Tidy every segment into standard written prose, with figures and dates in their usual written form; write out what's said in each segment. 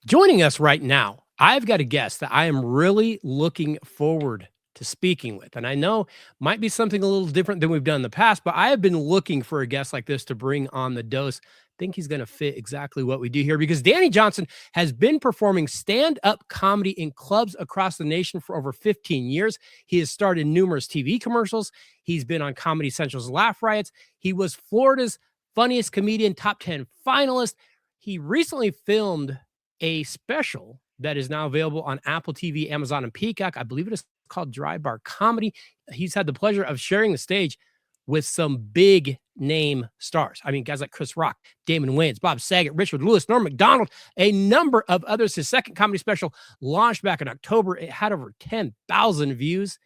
Joining us right now, I've got a guest that I am really looking forward to speaking with. And I know might be something a little different than we've done in the past, but I have been looking for a guest like this to bring on the dose. Think he's going to fit exactly what we do here because Danny Johnson has been performing stand-up comedy in clubs across the nation for over 15 years. He has starred in numerous TV commercials. He's been on Comedy Central's Laugh Riots. He was Florida's funniest comedian, top 10 finalist. He recently filmed a special that is now available on Apple TV, Amazon, and Peacock. I believe it is called Dry Bar Comedy. He's had the pleasure of sharing the stage with some big name stars. I mean, guys like Chris Rock, Damon Wayans, Bob Saget, Richard Lewis, Norm Macdonald, a number of others. His second comedy special launched back in October. It had over 10,000 views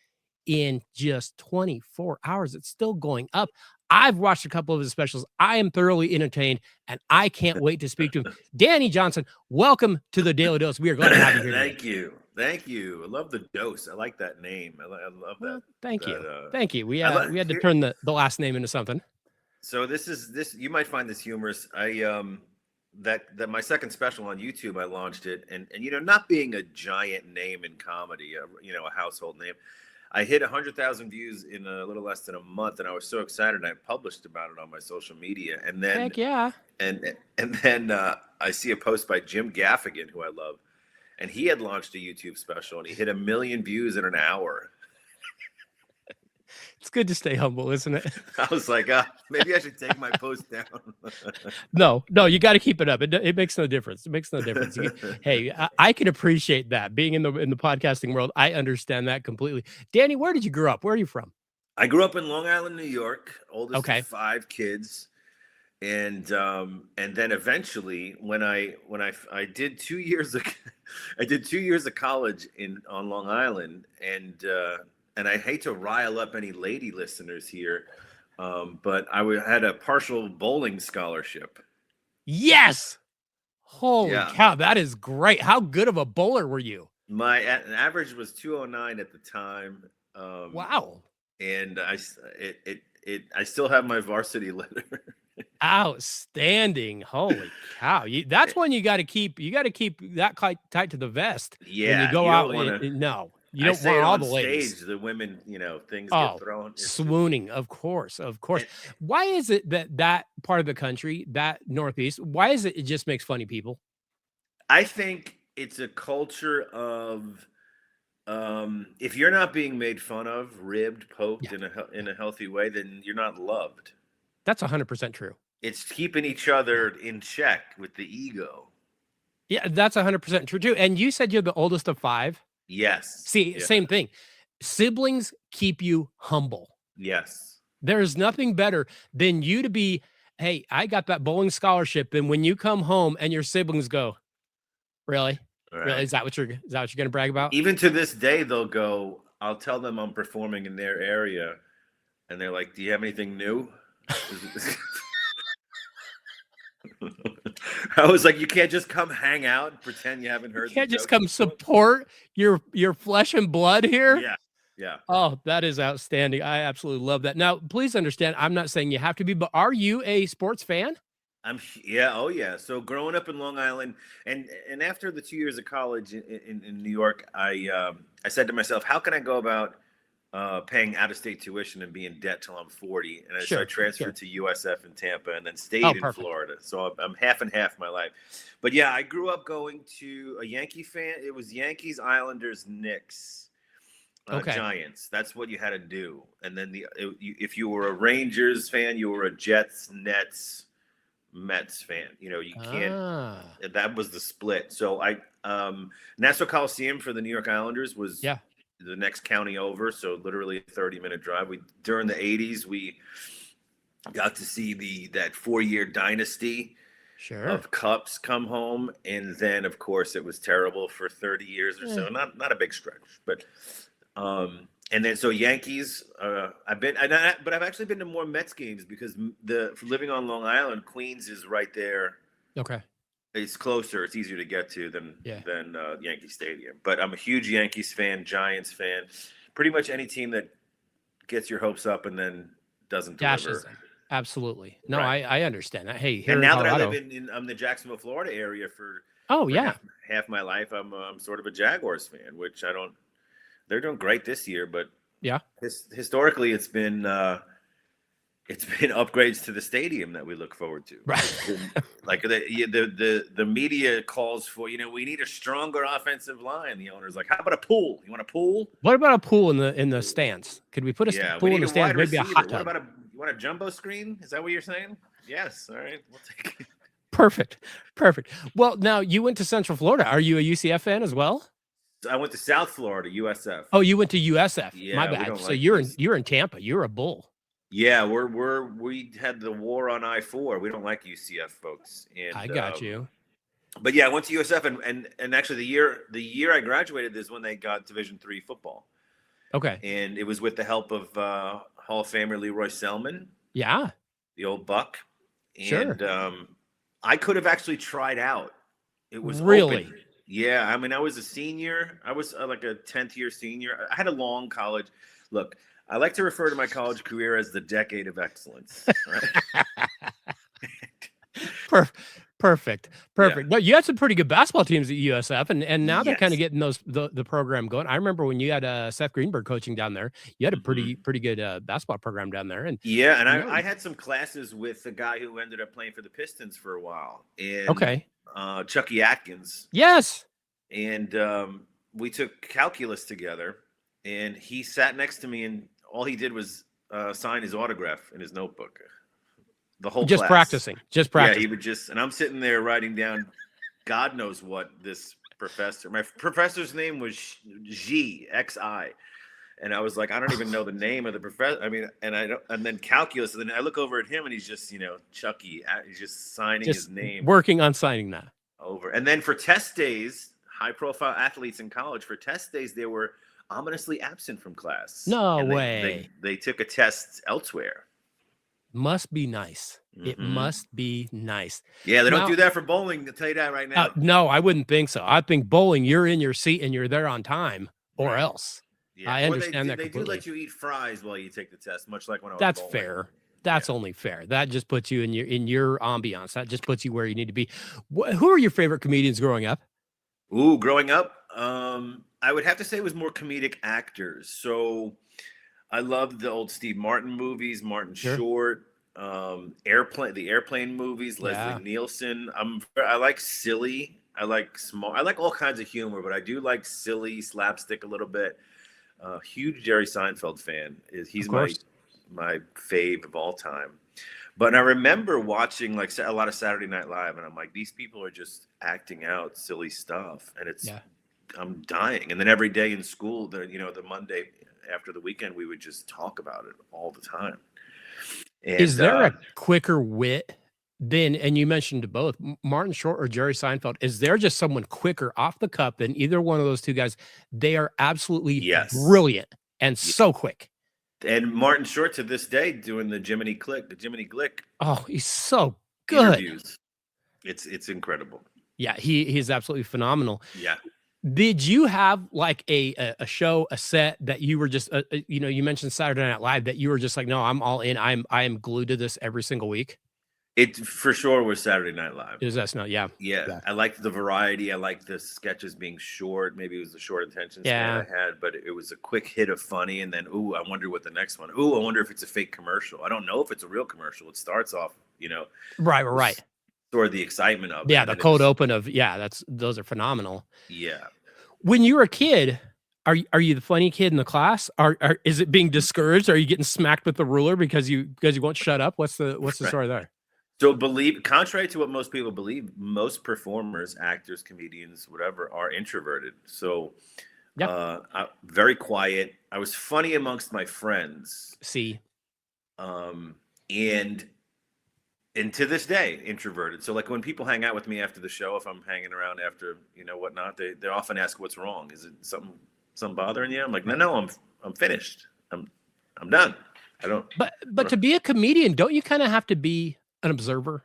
in just 24 hours. It's still going up. I've watched a couple of his specials. I am thoroughly entertained, and I can't wait to speak to him. Danny Johnson, welcome to the Daily Dose. We are glad to have you here. Thank you. Thank you. I love the dose. I like that name. I love that. Thank you. Thank you. We had to turn the last name into something. So this you might find this humorous. That my second special on YouTube, I launched it, and not being a giant name in comedy, a household name, I hit 100,000 views in a little less than a month, and I was so excited. I published about it on my social media, and then heck yeah, and then I see a post by Jim Gaffigan, who I love, and he had launched a YouTube special, and he hit 1 million views in an hour. It's good to stay humble, isn't it? I was like, maybe I should take my post down. No, you got to keep it up. It makes no difference. It makes no difference. Hey, I can appreciate that. Being in the podcasting world, I understand that completely. Danny, where did you grow up? Where are you from? I grew up in Long Island, New York. Oldest of 5 kids, and then eventually, when I did 2 years of I did 2 years of college on Long Island, and I hate to rile up any lady listeners here, but I had a partial bowling scholarship. Yes. Holy cow, that is great. How good of a bowler were you? My average was 209 at the time. Wow. And I still have my varsity letter. Outstanding. Holy cow. That's one you got to keep. You got to keep that tight to the vest. Yeah. When you go out. No. You don't want all the ladies. Stage, the women, things get thrown. Swooning, of course. Why is it that part of the country, that Northeast, why is it just makes funny people? I think it's a culture of, if you're not being made fun of, ribbed, poked in a healthy way, then you're not loved. That's 100% true. It's keeping each other in check with the ego. Yeah, that's 100% true too. And you said you're the oldest of 5. Yes. See, same thing. Siblings keep you humble. Yes. There's nothing better than you to be, hey, I got that bowling scholarship. And when you come home and your siblings go, really? Right. Really? Is that what you're going to brag about? Even to this day, they'll go, I'll tell them I'm performing in their area. And they're like, do you have anything new? I was like, you can't just come hang out and pretend you haven't heard. You can't just come support your flesh and blood here. Yeah. Oh, that is outstanding. I absolutely love that. Now, please understand, I'm not saying you have to be, but are you a sports fan? Oh yeah. So growing up in Long Island, and after the 2 years of college in New York, I said to myself, how can I go about paying out-of-state tuition and be in debt till I'm 40, and so I transferred to USF in Tampa, and then stayed in Florida. So I'm half and half my life. But yeah, I grew up going to a Yankee fan. It was Yankees, Islanders, Knicks, Giants. That's what you had to do. And then if you were a Rangers fan, you were a Jets, Nets, Mets fan. You can't. That was the split. So Nassau Coliseum for the New York Islanders was the next county over, so literally a 30-minute drive. During the 80s, we got to see that 4-year dynasty of Cups come home, and then of course it was terrible for 30 years or so. Not a big stretch, but and then so Yankees. But I've actually been to more Mets games because for living on Long Island, Queens is right there. Okay. It's closer. It's easier to get to than Yankee Stadium. But I'm a huge Yankees fan, Giants fan. Pretty much any team that gets your hopes up and then doesn't deliver. Absolutely. No, I understand that. Hey, here and now in Colorado, that I live in the Jacksonville, Florida area for half my life I'm sort of a Jaguars fan, which I don't. They're doing great this year, but Yeah. historically it's been upgrades to the stadium that we look forward to. Right. Like the media calls for, we need a stronger offensive line. The owner's like, how about a pool? You want a pool? What about a pool in the stands? Could we put a Yeah, we pool in need the a stands? wide Maybe a receiver. hot What tub. about you want a jumbo screen? Is that what you're saying? Yes. All right, we'll take it. Perfect. Perfect. Well, now you went to Central Florida. Are you a UCF fan as well? I went to South Florida, USF. Oh, you went to USF. Yeah, My we bad. don't So like you're in Tampa. You're a Bull. Yeah, we had the war on I-4. We don't like UCF folks. And I got you. But yeah, I went to USF, and actually the year I graduated is when they got Division III football. Okay. And it was with the help of Hall of Famer Leroy Selman. Yeah. The old Buck. Sure. And I could have actually tried out. It was really open. Yeah, I mean, I was a senior. I was like a 10th year senior. I had a long college. Look, I like to refer to my college career as the decade of excellence. Right? Perfect. Yeah. No, you had some pretty good basketball teams at USF, and now they're kind of Yes. getting the program going. I remember when you had Seth Greenberg coaching down there, you had a pretty good basketball program down there. And yeah, and I had some classes with the guy who ended up playing for the Pistons for a while. And okay. Chucky Atkins. Yes. And we took calculus together, and he sat next to me, and all he did was sign his autograph in his notebook. The whole just class. practicing. Yeah, he would and I'm sitting there writing down God knows what this professor. My professor's name was Xi. And I was like, I don't even know the name of the professor. I mean, and then calculus. And then I look over at him, and he's just, Chucky. He's just signing his name. Working on signing that. Over. And then for test days, high-profile athletes in college, for test days, they were ominously absent from class. No way. They took a test elsewhere. Must be nice. Mm-hmm. It must be nice. Yeah, they don't do that for bowling. I'll tell you that right now. No, I wouldn't think so. I think bowling, you're in your seat and you're there on time, or else. Yeah. I understand that completely. They do let you eat fries while you take the test, much like when I was That's bowling. fair. That's only fair. That just puts you in your ambiance. That just puts you where you need to be. Who are your favorite comedians growing up? Ooh, growing up, I would have to say it was more comedic actors. So I loved the old Steve Martin movies, Martin Short, the airplane movies, Leslie Nielsen. I like silly. I like small. I like all kinds of humor, but I do like silly slapstick a little bit. Huge Jerry Seinfeld fan. He's my fave of all time. But I remember watching like a lot of Saturday Night Live, and I'm like, these people are just acting out silly stuff, and I'm dying. And then every day in school, the Monday after the weekend, we would just talk about it all the time. And, is there a quicker wit than, and you mentioned both, Martin Short or Jerry Seinfeld, is there just someone quicker off the cup than either one of those two guys? They are absolutely brilliant and so quick. And Martin Short to this day doing the Jiminy Glick. Oh, he's so good. Interviews. It's incredible. Yeah, he's absolutely phenomenal. Yeah. Did you have like a show, a set that you were just, you mentioned Saturday Night Live, that you were just like, no, I'm all in. I am glued to this every single week? It for sure was Saturday Night Live. It was SNL, yeah. I liked the variety. I liked the sketches being short. Maybe it was the short attention span I had, but it was a quick hit of funny. And then, I wonder what the next one. I wonder if it's a fake commercial. I don't know if it's a real commercial. It starts off, right. Or the excitement of it. Yeah, the cold open of those are phonamenal. Yeah. When you were a kid, are you the funny kid in the class? Is it being discouraged? Are you getting smacked with the ruler because you won't shut up? What's the story there? So contrary to what most people believe, most performers, actors, comedians, whatever, are introverted. So very quiet. I was funny amongst my friends. See. And to this day, introverted. So like when people hang out with me after the show, if I'm hanging around after, whatnot, they often ask what's wrong. Is it something bothering you? I'm like, no, I'm finished. I'm done. I don't. But to be a comedian, don't you kind of have to be an observer?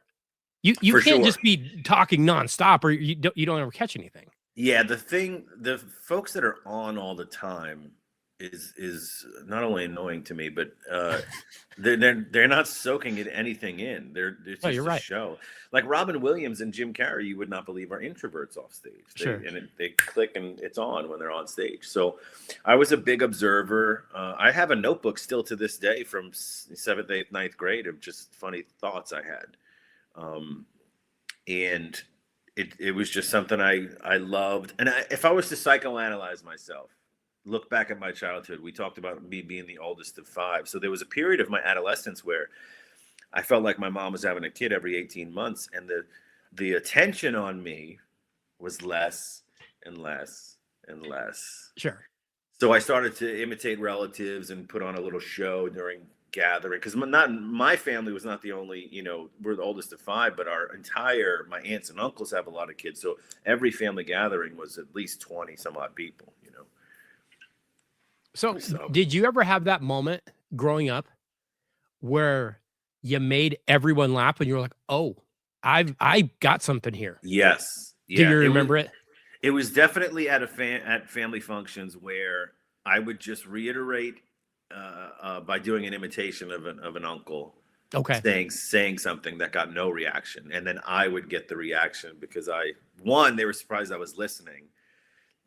You can't just be talking nonstop, or you don't ever catch anything. Yeah, the folks that are on all the time, is not only annoying to me, but they're not soaking anything in. It's Oh, you're just a right. show. Like Robin Williams and Jim Carrey, you would not believe, are introverts off stage. Sure. They click and it's on when they're on stage. So I was a big observer. I have a notebook still to this day from seventh, eighth, ninth grade of just funny thoughts I had, and it was just something I loved. And if I was to psychoanalyze myself, look back at my childhood, we talked about me being the oldest of five. So there was a period of my adolescence where I felt like my mom was having a kid every 18 months, and the attention on me was less and less and less. Sure. So I started to imitate relatives and put on a little show during gathering, because not my family was not the only, we're the oldest of five, but my aunts and uncles have a lot of kids. So every family gathering was at least 20 some odd people. So did you ever have that moment growing up where you made everyone laugh and you were like, oh, I got something here? Yes. Do you remember it? It was definitely at family functions where I would just reiterate by doing an imitation of an uncle, saying something that got no reaction, and then I would get the reaction because they were surprised I was listening,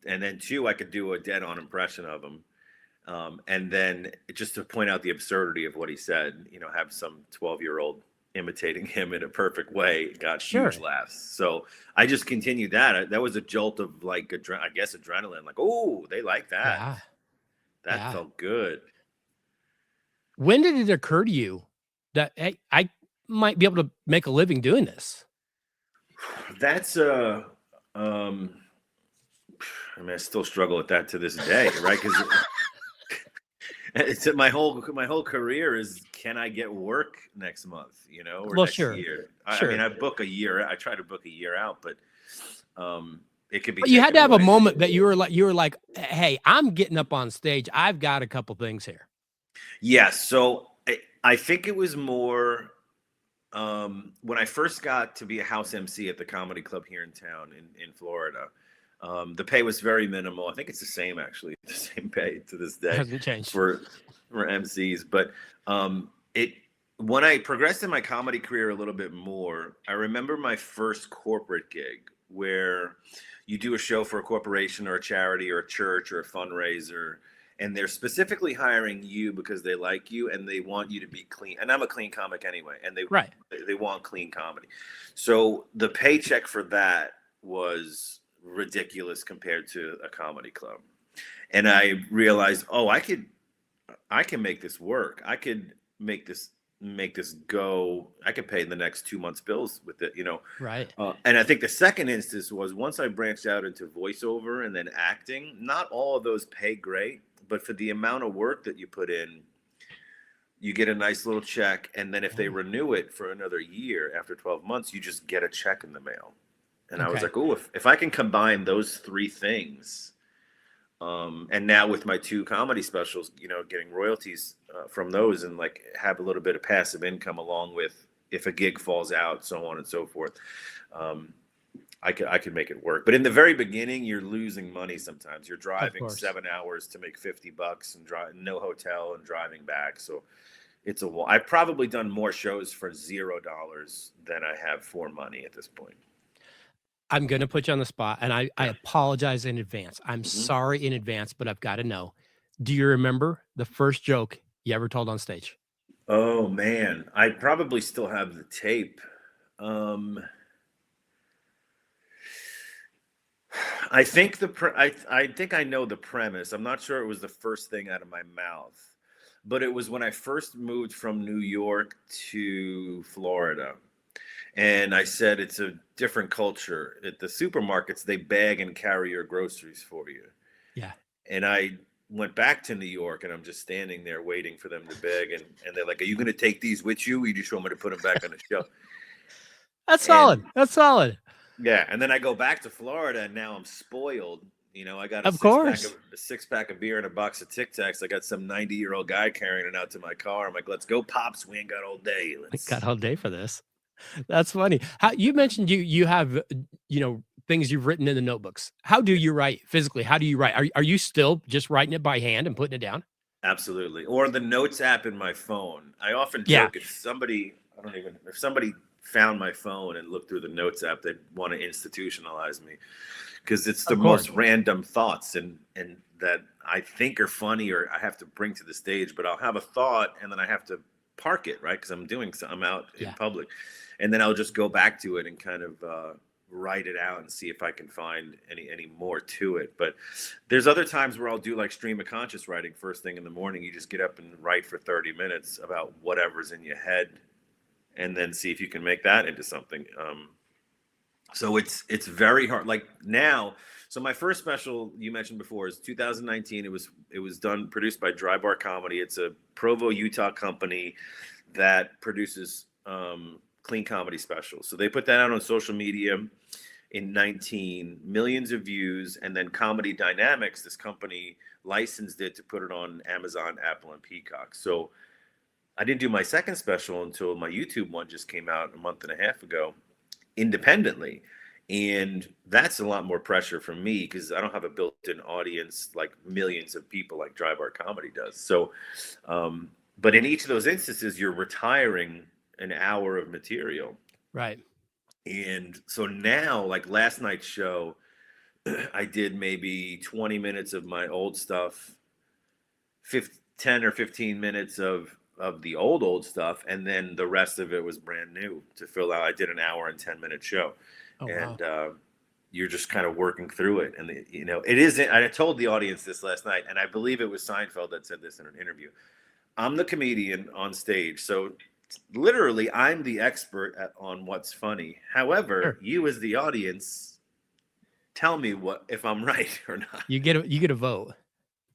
and then two, I could do a dead-on impression of him, and then just to point out the absurdity of what he said, have some 12-year-old imitating him in a perfect way, got huge laughs. So I just continued that. That was a jolt of like, I guess, adrenaline. Like, oh, they like that. Yeah. That felt good. When did it occur to you that, hey, I might be able to make a living doing this? That's I still struggle with that to this day, right? Because it's my whole career is, can I get work next month, or next year? I mean, I book a year. I try to book a year out, but it could be. But you had to have a moment that you were like, hey, I'm getting up on stage. I've got a couple things here. Yes. So I think it was more when I first got to be a house MC at the comedy club here in town in Florida. The pay was very minimal. I think it's the same, actually, the same pay to this day. It hasn't changed for MCs. But when I progressed in my comedy career a little bit more, I remember my first corporate gig where you do a show for a corporation or a charity or a church or a fundraiser, and they're specifically hiring you because they like you and they want you to be clean. And I'm a clean comic anyway, and they want clean comedy. So the paycheck for that was ridiculous compared to a comedy club. And I realized, oh, I can make this work. I could make this go. I could pay the next 2 months' bills with it, Right. And I think the second instance was once I branched out into voiceover and then acting. Not all of those pay great, but for the amount of work that you put in, you get a nice little check. And then if they renew it for another year after 12 months, you just get a check in the mail. And I was like, oh, if I can combine those three things, and now with my 2 comedy specials, getting royalties from those, and like have a little bit of passive income along with if a gig falls out, so on and so forth, I could make it work. But in the very beginning, you're losing money sometimes. You're driving 7 hours to make $50 and no hotel and driving back. So it's I've probably done more shows for $0 than I have for money at this point. I'm going to put you on the spot, and I apologize in advance. I'm sorry in advance, but I've got to know. Do you remember the first joke you ever told on stage? Oh, man. I probably still have the tape. I think I think I know the premise. I'm not sure it was the first thing out of my mouth, but it was when I first moved from New York to Florida. And I said, it's a different culture. At the supermarkets, they bag and carry your groceries for you. Yeah. And I went back to New York, and I'm just standing there waiting for them to beg. And they're like, are you going to take these with you? Or you just want me to put them back on the shelf? That's solid. That's solid. Yeah. And then I go back to Florida, and now I'm spoiled. I got a six-pack of beer and a box of Tic Tacs. I got some 90-year-old guy carrying it out to my car. I'm like, let's go, Pops. We ain't got all day. Got all day for this. That's funny. How you mentioned you have things you've written in the notebooks. How do you write physically? How do you write? Are you still just writing it by hand and putting it down? Absolutely. Or the notes app in my phone. I often Yeah, joke, if somebody found my phone and looked through the notes app, they'd want to institutionalize me, because it's the of course. most random thoughts and that I think are funny or I have to bring to the stage, but I'll have a thought and then I have to park it, right? Because I'm out in Yeah. public, and then I'll just go back to it and kind of write it out and see if I can find any more to it. But there's other times where I'll do like stream of conscious writing first thing in the morning. You just get up and write for 30 minutes about whatever's in your head, and then see if you can make that into something. So it's very hard. Like now, so my first special you mentioned before is 2019. It was produced by Dry Bar Comedy. It's a Provo, Utah company that produces clean comedy specials. So they put that out on social media in 19, millions of views, and then Comedy Dynamics, this company, licensed it to put it on Amazon, Apple, and Peacock. So I didn't do my second special until my YouTube one just came out a month and a half ago, independently. And that's a lot more pressure for me because I don't have a built-in audience like millions of people like Dry Bar Comedy does. So, but in each of those instances, you're retiring an hour of material. Right. And so now, like last night's show, I did maybe 20 minutes of my old stuff, 10 or 15 minutes of the old stuff, and then the rest of it was brand new to fill out. I did an hour and 10-minute show. Oh, And wow. you're just kind of working through it. And it isn't. I told the audience this last night, and I believe it was Seinfeld that said this in an interview. I'm the comedian on stage, so literally I'm the expert on what's funny. However, Sure. you as the audience tell me what if I'm right or not. You get a vote.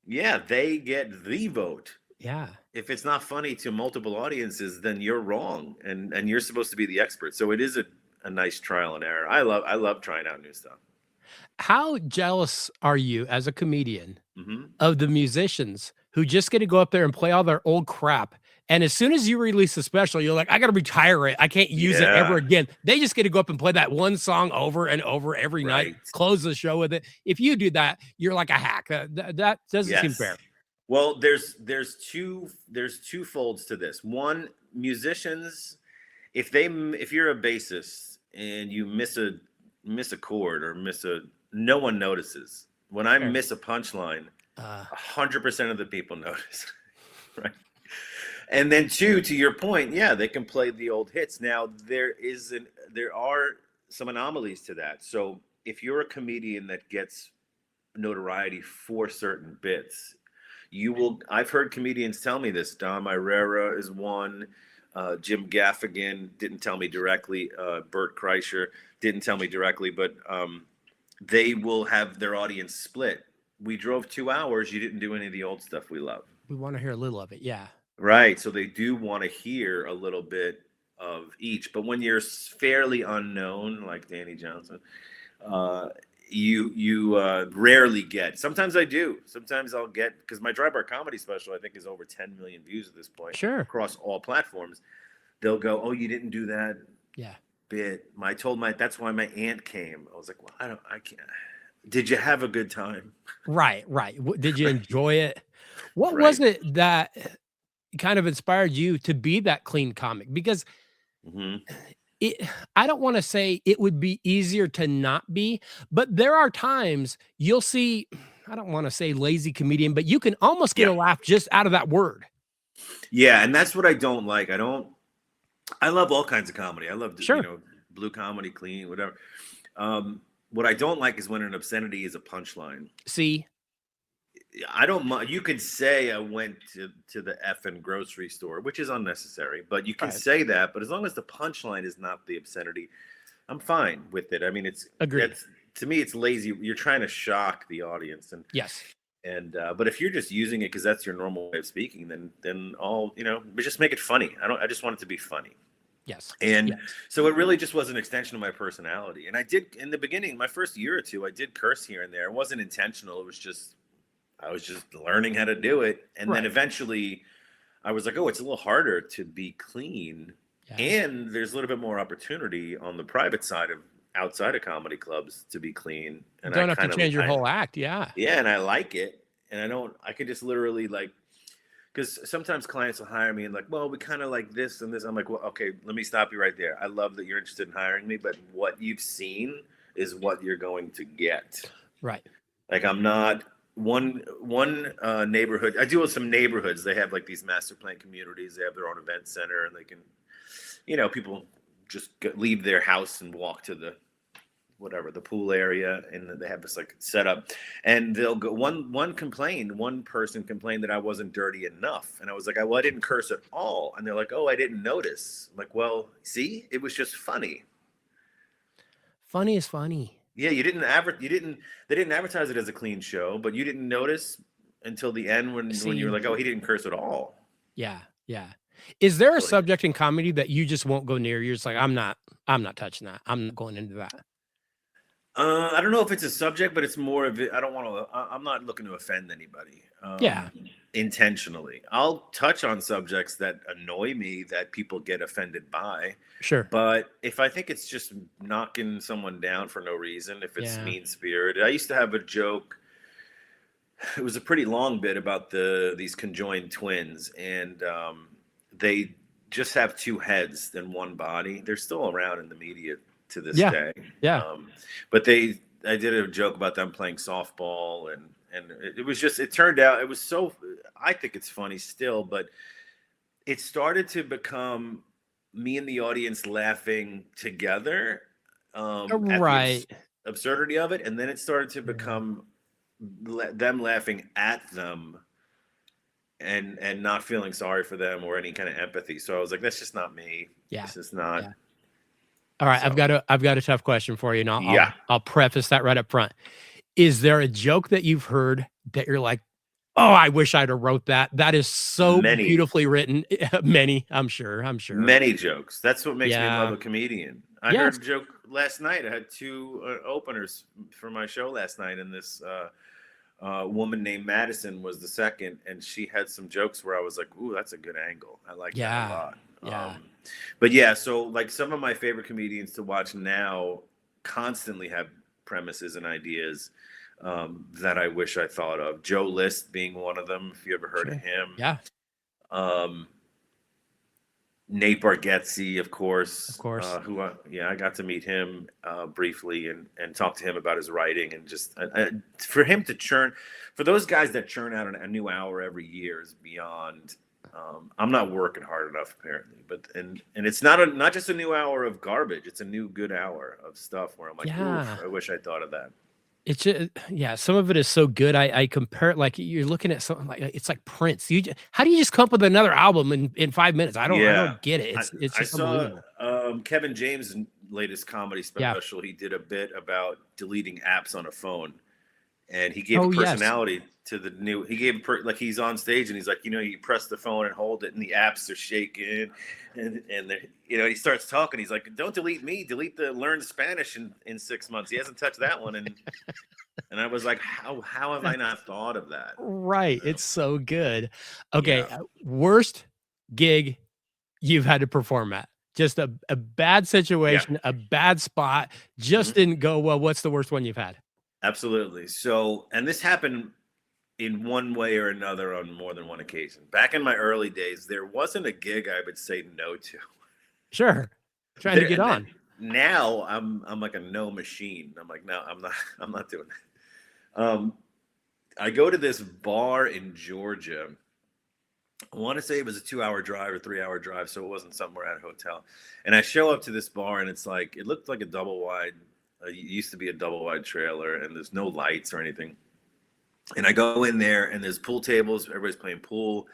Yeah, they get the vote. Yeah. If it's not funny to multiple audiences, then you're wrong, and you're supposed to be the expert. So it is a nice trial and error. I love trying out new stuff. How jealous are you as a comedian Hmm. of the musicians who just get to go up there and play all their old crap? And as soon as you release a special, you're like, I got to retire it. I can't use it ever Yeah, again. They just get to go up and play that one song over and over every night, right. close the show with it. If you do that, you're like a hack. That doesn't seem Yes. fair. Well, there's two folds to this. One, musicians, if you're a bassist and you miss a chord or no one notices. When I Fair. miss a punchline, Uh, 100% of the people notice, right? And then two, to your point, yeah, they can play the old hits. Now there are some anomalies to that. So if you're a comedian that gets notoriety for certain bits, I've heard comedians tell me this. Dom Irera is one. Jim Gaffigan didn't tell me directly. Bert Kreischer didn't tell me directly, but they will have their audience split. We drove 2 hours. You didn't do any of the old stuff we love. we want to hear a little of it. Yeah. Right. So they do want to hear a little bit of each. But when you're fairly unknown, like Danny Johnson, you rarely get. Sometimes I do. Sometimes I'll get, because my Dry Bar Comedy special I think is over 10 million views at this point Sure. across all platforms. They'll go, "Oh, you didn't do that Yeah. bit." That's why my aunt came. I was like, "Well, I can't." Did you have a good time? Right. Right. Did you enjoy it? What was Right. it that kind of inspired you to be that clean comic? Because Hmm. it I don't wanna say it would be easier to not be, but there are times you'll see, I don't wanna say lazy comedian, but you can almost get Yeah. a laugh just out of that word. Yeah, and that's what I don't like. I love all kinds of comedy. I love, Sure. blue comedy, clean, whatever. What I don't like is when an obscenity is a punchline. See? I don't mind. You could say I went to the effing grocery store, which is unnecessary, but you can Right. say that. But as long as the punchline is not the obscenity, I'm fine with it. I mean, Agreed. to me, it's lazy. You're trying to shock the audience, Yes. but if you're just using it because that's your normal way of speaking, then but just make it funny. I just want it to be funny. Yes. And Yes. so it really just was an extension of my personality. And I did, in the beginning, my first year or two, I did curse here and there. It wasn't intentional. I was just learning how to do it. And then Right. eventually I was like, oh, it's a little harder to be clean. Yeah. And there's a little bit more opportunity on the private side of outside of comedy clubs to be clean, You and I don't have to kind of change your whole act. Yeah. yeah, and I like it, and I could just literally like, because sometimes clients will hire me and like, well, we kind of like this and this. I'm like, well, okay, let me stop you right there. I love that you're interested in hiring me, but what you've seen is what you're going to get. Right. Like I'm not one neighborhood. I deal with some neighborhoods. They have like these master plan communities. They have their own event center, and they can, people just leave their house and walk to the whatever the pool area, and they have this like setup, and they'll go one person complained that I wasn't dirty enough, and I was like, well, I didn't curse at all, and they're like, oh, I didn't notice. I'm like, well, see, it was just funny. Funny is funny. Yeah, they didn't advertise it as a clean show, but you didn't notice until the end when you were like, oh, he didn't curse at all. Yeah. Yeah. Is there a So, subject in comedy that you just won't go near? You're just like, I'm not touching that. I'm not going into that. I don't know if it's a subject, but it's more of it. I don't want to. I'm not looking to offend anybody. Yeah. Intentionally, I'll touch on subjects that annoy me that people get offended by. Sure. But if I think it's just knocking someone down for no reason, if it's Yeah. mean spirited, I used to have a joke. It was a pretty long bit about these conjoined twins, and they just have two heads and one body. They're still around in the media to this day. Yeah. But I did a joke about them playing softball, and it was just, it turned out, it was so, I think it's funny still, but it started to become me and the audience laughing together Right. at the absurdity of it. And then it started to become them laughing at them and not feeling sorry for them or any kind of empathy. So I was like, that's just not me. Yeah. This is not. Yeah. All right, so. I've got a tough question for you, and I'll preface that right up front. Is there a joke that you've heard that you're like, oh, I wish I'd have wrote that? That is so beautifully written. Many, I'm sure. Many jokes. That's what makes me love a comedian. I heard a joke last night. I had two openers for my show last night, and this woman named Madison was the second, and she had some jokes where I was like, ooh, that's a good angle. I like that a lot. Yeah. But yeah, so like some of my favorite comedians to watch now constantly have premises and ideas that I wish I thought of. Joe List being one of them, if you ever heard of him. Yeah. Nate Bargatze, of course. I got to meet him briefly and talk to him about his writing, and just for him to churn, for those guys that churn out a new hour every year is beyond. I'm not working hard enough, apparently, but and it's not just a new hour of garbage. It's a new good hour of stuff where I'm like, oof, I wish I thought of that. It's just, some of it is so good. I compare it, like you're looking at something like, it's like Prince. How do you just come up with another album in 5 minutes? I don't get it. It's just unbelievable. Kevin James' latest comedy special. He did a bit about deleting apps on a phone. And he gave a personality to the new. He gave like he's on stage and he's like, you press the phone and hold it, and the apps are shaking, and he starts talking. He's like, don't delete me, delete the learn Spanish in 6 months. He hasn't touched that one, and I was like, how have I not thought of that? Right, it's so good. Okay, worst gig you've had to perform at? Just a bad situation, a bad spot, just didn't go well. What's the worst one you've had? Absolutely. So, and this happened in one way or another on more than one occasion. Back in my early days, there wasn't a gig I would say no to. Sure. Trying to get on. Now I'm like a no machine. I'm like, no, I'm not doing that. I go to this bar in Georgia. I want to say it was a 2-hour drive or 3-hour drive, so it wasn't somewhere at a hotel. And I show up to this bar, and it looked like a double wide. It used to be a double wide trailer, and there's no lights or anything. And I go in there, and there's pool tables. Everybody's playing pool.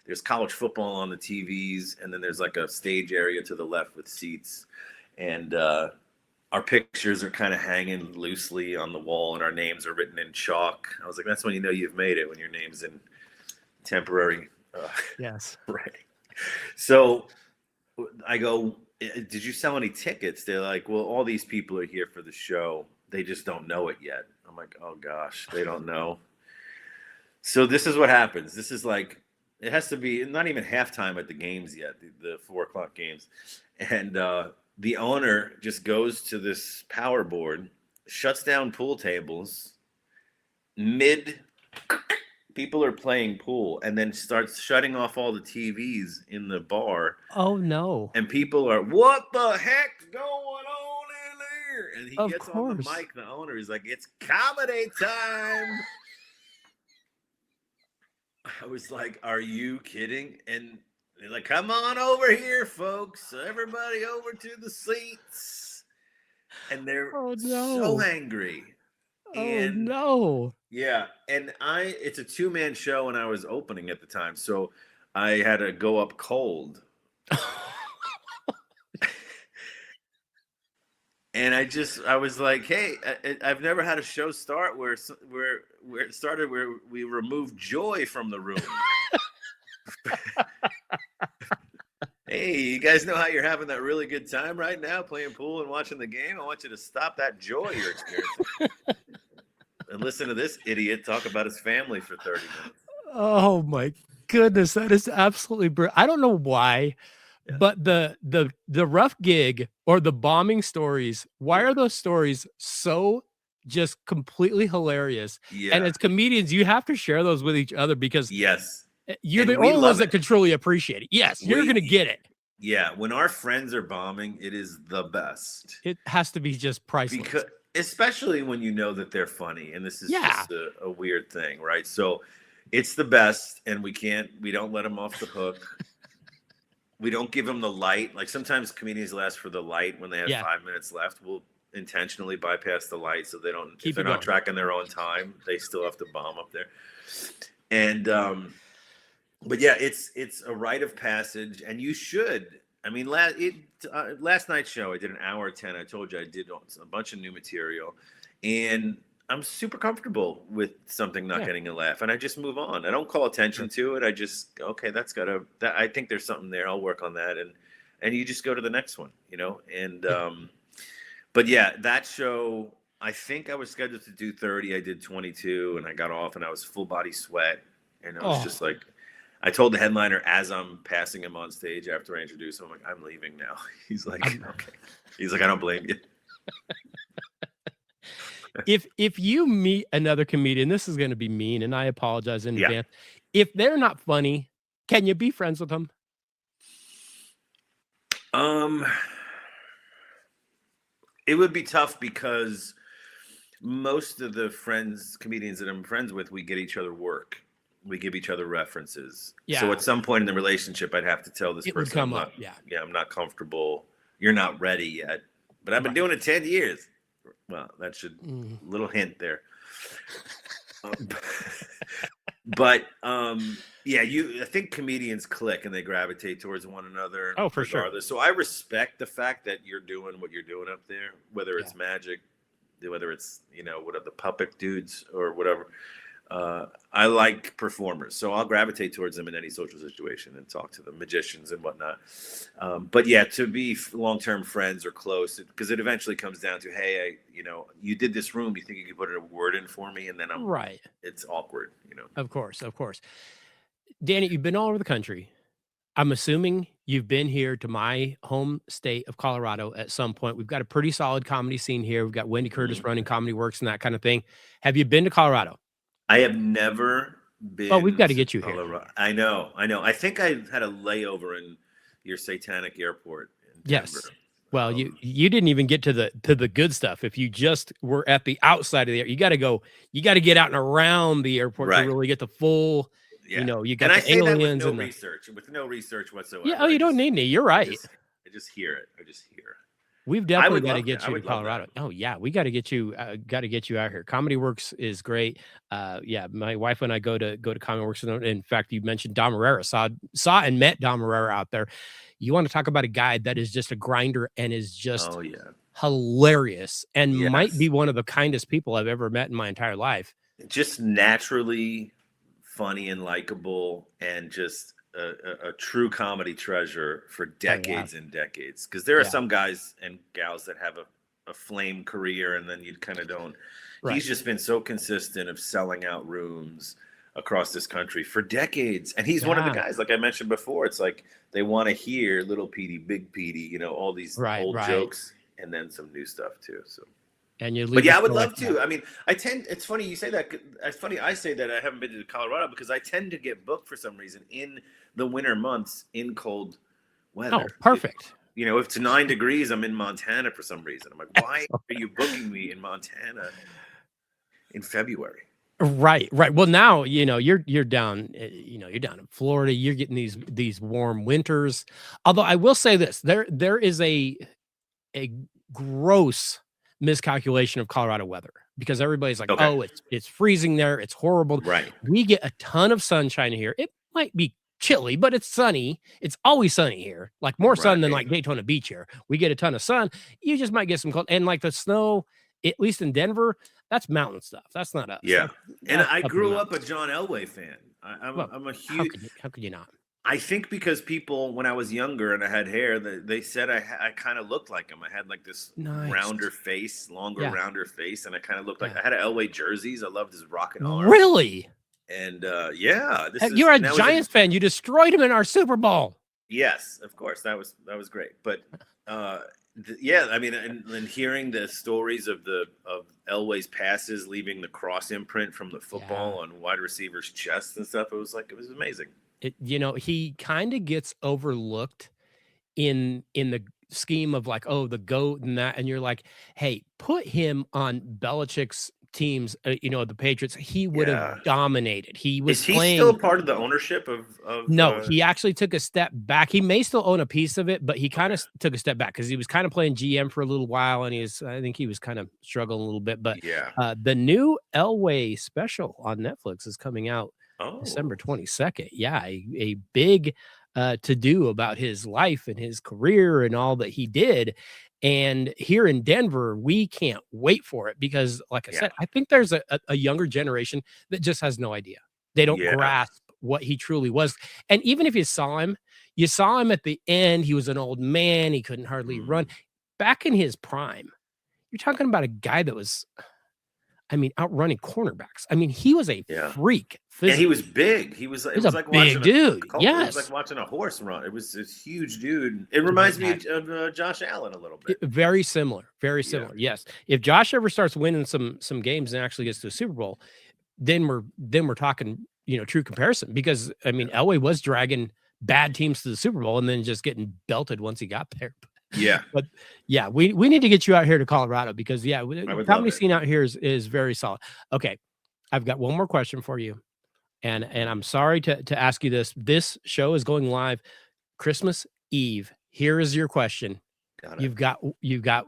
There's college football on the TVs, and then there's like a stage area to the left with seats. And our pictures are kind of hanging loosely on the wall, and our names are written in chalk. I was like, that's when you know you've made it, when your name's in temporary. Yes. Right. So I go, did you sell any tickets? They're like, well, all these people are here for the show. They just don't know it yet. I'm like, oh gosh, they don't know. So this is what happens. This is like, it has to be not even halftime at the games yet, the 4 o'clock games. And the owner just goes to this power board, shuts down pool tables mid people are playing pool, and then starts shutting off all the TVs in the bar, Oh no. and people are, what the heck's going on in there? And he Of gets on the course. mic, the owner, he's like, it's comedy time. I was like, are you kidding? And they're like, come on over here, folks. Everybody over to the seats. And they're Oh so no. angry. Oh And no. yeah, and it's a two-man show and I was opening at the time. So I had to go up cold. And I was like, hey, I've never had a show start where it started where we removed joy from the room. Hey, you guys know how you're having that really good time right now playing pool and watching the game? I want you to stop that joy you're experiencing and listen to this idiot talk about his family for 30 minutes. Oh my goodness, that is absolutely brilliant. I don't know why, Yeah. but the rough gig or the bombing stories, why Yeah. are those stories so just completely hilarious? And Yeah. as comedians, you have to share those with each other because Yes. you're And the we only ones love that it. can truly appreciate it. Yes, you're gonna get it. Yeah, when our friends are bombing, it is the best. It has to be just priceless. Because especially when you know that they're funny, and this is Yeah. just a weird thing, right? So it's the best, and we don't let them off the hook. We don't give them the light. Like sometimes comedians will ask for the light when they have Yeah. 5 minutes left. We'll intentionally bypass the light so they don't, Keep if they're it not going. tracking their own time, they still have to bomb up there. And but yeah, it's a rite of passage, and you should. I mean, last night's show, I did an hour 10. I told you I did a bunch of new material, and I'm super comfortable with something not Yeah. getting a laugh, and I just move on. I don't call attention Sure. to it. I just, okay, I think there's something there. I'll work on that, and you just go to the next one, you know. And Yeah. but yeah, that show, I think I was scheduled to do 30. I did 22, and I got off, and I was full body sweat, and I was just Oh. like, I told the headliner as I'm passing him on stage after I introduce him, I'm like, I'm leaving now. He's like, okay. He's like, I don't blame you. If you meet another comedian, this is gonna be mean, and I apologize in Yeah. advance. If they're not funny, can you be friends with them? It would be tough because most of the comedians that I'm friends with, we get each other work. We give each other references. So Yeah. at some point in the relationship, I'd have to tell this It would person, come up, yeah. I'm not comfortable. You're not ready yet. But I've been Right. doing it 10 years. Well, that should, Mm. little hint there. But yeah, I think comedians click and they gravitate towards one another. Oh, for sure. Regardless. So I respect the fact that you're doing what you're doing up there, whether it's Yeah. magic, whether it's, what are the puppet dudes or whatever. I like performers, so I'll gravitate towards them in any social situation and talk to them, magicians and whatnot. But yeah, to be long-term friends or close, because it eventually comes down to, hey, you did this room. Do you think you could put a word in for me? And then Right. it's awkward, Of course, of course. Danny, you've been all over the country. I'm assuming you've been here to my home state of Colorado at some point. We've got a pretty solid comedy scene here. We've got Wendy Curtis Mhm. running Comedy Works and that kind of thing. Have you been to Colorado? I have never Oh, we've been got to to get you here. Colorado. I know. I think I had a layover in your satanic airport in Denver. Yes. Well, you didn't even get to the good stuff. If you just were at the outside of the air, you got to get out and around the airport to Right. really get the full, Yeah. you got And I the say that with aliens no and research, whatsoever. yeah. Oh, you don't need any. You're right. I just hear it. I just hear it. We've I definitely would got to love that. get I you to would love that. Colorado. Oh yeah, we got to get you out here. Comedy Works is great. Yeah, my wife and I go to Comedy Works. In fact, you mentioned Dom Herrera. Saw and met Dom Herrera out there. You want to talk about a guy that is just a grinder and is just Oh yeah. hilarious and might be Yes. one of the kindest people I've ever met in my entire life. Just naturally funny and likable, and just a true comedy treasure for decades and decades. Because there are Yeah. some guys and gals that have a flame career, and then you kind of don't. Right. He's just been so consistent of selling out rooms, across this country for decades. And he's one of the Yeah. guys, like I mentioned before, it's like they want to hear Little Petey, Big Petey, you know, all these Right, old right. jokes and then some new stuff too. So, And you but leave the yeah, I would show like love that. to. I mean, it's funny you say that. It's funny I say that I haven't been to Colorado because I tend to get booked for some reason in the winter months in cold Oh, weather. perfect. You know, if it's 9 degrees, I'm in Montana for some reason. I'm like, why Excellent. are you booking me in Montana in February? Right, right. Well, now, you're down, you're down in Florida. You're getting these warm winters. Although I will say this, there is a gross miscalculation of Colorado weather because everybody's like, Okay. "Oh, it's freezing there. It's horrible." Right. We get a ton of sunshine here. It might be chilly, but it's sunny. It's always sunny here. Like more sun than Right. like Daytona Beach here. We get a ton of sun. You just might get some cold and like the snow, at least in Denver, that's mountain stuff. That's not us. Yeah. And That's I up in the grew up a mountains. John Elway fan. Well, I'm a how huge. could you not? I think because people, when I was younger and I had hair, they said I kind of looked like him. I had like this Nice. rounder face, longer, Yeah. rounder face, and I kind of looked like Yeah. I had Elway jerseys. I loved his rocking arm. Really? And yeah, this is You're a and that was a Giants fan. You destroyed him in our Super Bowl. yes, of course that was great. But yeah, I mean, and hearing the stories of Elway's passes leaving the cross imprint from the football on wide receivers' chests and stuff, it was amazing. He kind of gets overlooked in the scheme of like, oh, the GOAT and that, and you're like, hey, put him on Belichick's teams, the Patriots. He would have Yeah, dominated. He was is he still playing. part of the ownership of? No, he actually took a step back. He may still own a piece of it, but he kind Okay, of took a step back because he was kind of playing GM for a little while, and I think he was kind of struggling a little bit. But yeah. the new Elway special on Netflix is coming out Oh, December 22nd. Yeah, a big to do about his life and his career and all that he did. And here in Denver, we can't wait for it because, like I yeah, said, I think there's a younger generation that just has no idea. They don't yeah. grasp what he truly was. And even if you saw him at the end, he was an old man. He couldn't hardly run. Mm, Back in his prime, you're talking about a guy that was, outrunning cornerbacks. He was a yeah. freak And he was physically. big. He It was was a like big watching dude. it was like Yes. watching a horse run. It was this huge dude. It A great reminds me guy. of Josh Allen a little bit. Very similar. Very Yeah, similar. Yes. If Josh ever starts winning some games and actually gets to a Super Bowl, then we're talking, true comparison because yeah, Elway was dragging bad teams to the Super Bowl and then just getting belted once he got there. yeah. But yeah, we need to get you out here to Colorado because I would love comedy it. scene out here is very solid. Okay, I've got one more question for you, and I'm sorry to ask you this. This show is going live Christmas Eve. Here is your question. Got it. You've got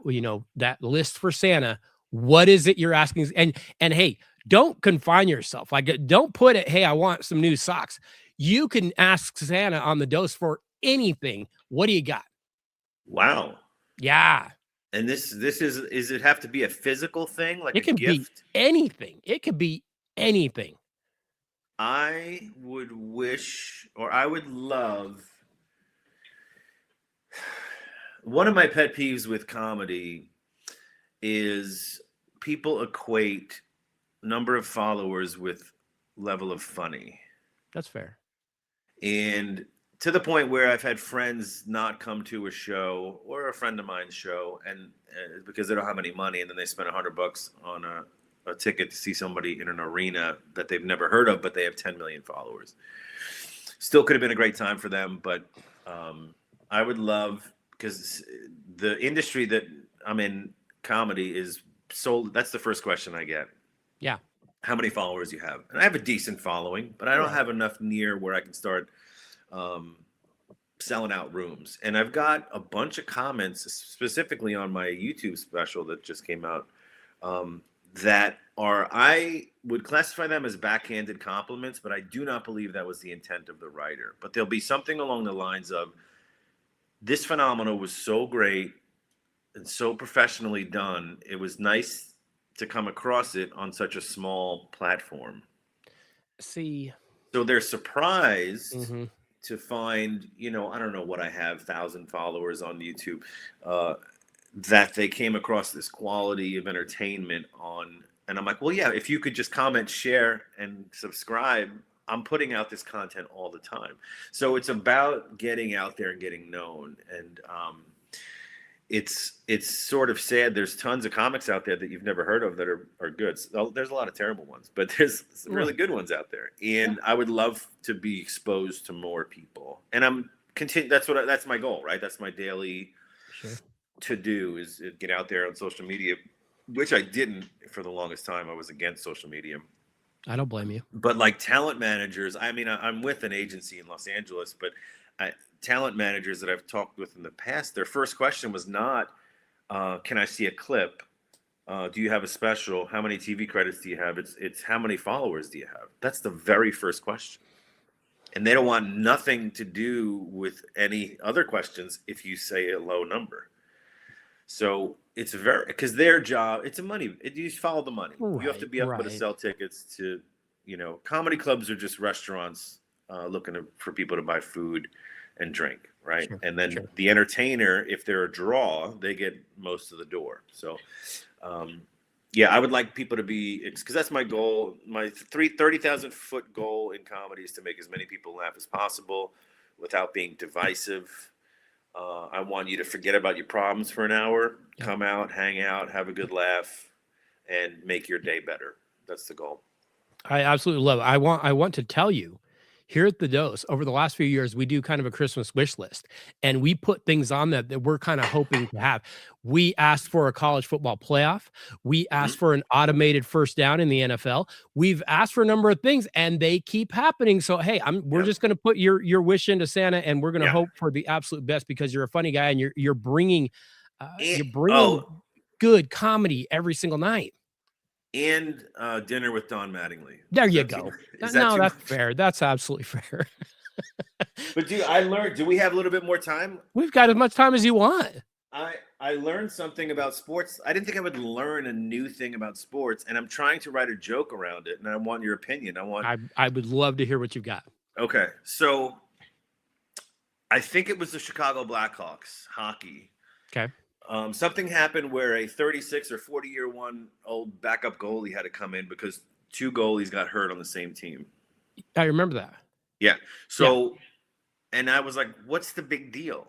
that list for Santa. What is it you're asking? And hey, don't confine yourself. Like don't put it, hey, I want some new socks. You can ask Santa on the dose for anything. What do you got? Wow. Yeah. And this is it have to be a physical thing like It a can be gift? anything. It could be anything. I would wish or I would love one of my pet peeves with comedy is people equate number of followers with level of funny. That's fair. And to the point where I've had friends not come to a show or a friend of mine's show and because they don't have any money and then they spend $100 on a ticket to see somebody in an arena that they've never heard of, but they have 10 million followers. Still could have been a great time for them, but I would love because the industry that I'm in, comedy, is so. That's the first question I get. Yeah. How many followers you have? And I have a decent following, but I don't Right. have enough near where I can start selling out rooms. And I've got a bunch of comments specifically on my YouTube special that just came out that are, I would classify them as backhanded compliments, but I do not believe that was the intent of the writer. But there'll be something along the lines of, this phenomenon was so great and so professionally done. It was nice to come across it on such a small platform. See. So they're surprised Mm-hmm. to find, I don't know what I have, 1,000 followers on YouTube, that they came across this quality of entertainment on And I'm like, well, yeah, if you could just comment, share, and subscribe, I'm putting out this content all the time. So it's about getting out there and getting known. And it's sort of sad. There's tons of comics out there that you've never heard of that are good. So there's a lot of terrible ones, but there's some really good ones out there. And I would love to be exposed to more people. And that's my goal, right? That's my daily to do, is get out there on social media, which I didn't for the longest time. I was against social media. I don't blame you. But like talent managers, I mean, I'm with an agency in Los Angeles, but talent managers that I've talked with in the past, their first question was not, can I see a clip? Do you have a special? How many TV credits do you have? It's how many followers do you have? That's the very first question. And they don't want nothing to do with any other questions if you say a low number. So it's because their job, it's a money. You just follow the money. You have to be able to sell tickets to, comedy clubs are just restaurants looking for people to buy food and drink, right? And then the entertainer, if they're a draw, they get most of the door. So, I would like people to be, because that's my goal. My 30,000 foot goal in comedy is to make as many people laugh as possible without being divisive. I want you to forget about your problems for an hour, come out, hang out, have a good laugh, and make your day better. That's the goal. I absolutely love it. I want to tell you, here at the Dose, over the last few years, we do kind of a Christmas wish list, and we put things on that we're kind of hoping to have. We asked for a college football playoff. We asked for an automated first down in the NFL. We've asked for a number of things, and they keep happening. So, hey, we're just going to put your wish into Santa, and we're going to hope for the absolute best, because you're a funny guy, and you're bringing good comedy every single night. And dinner with Don Mattingly. There you go. That's fair. That's absolutely fair. But do we have a little bit more time? We've got as much time as you want. I learned something about sports. I didn't think I would learn a new thing about sports, and I'm trying to write a joke around it, and I want your opinion. I would love to hear what you've got. Okay. So I think it was the Chicago Blackhawks hockey. Okay. Something happened where a 36 or 40-year-old backup goalie had to come in because two goalies got hurt on the same team. I remember that. Yeah. So, and I was like, what's the big deal?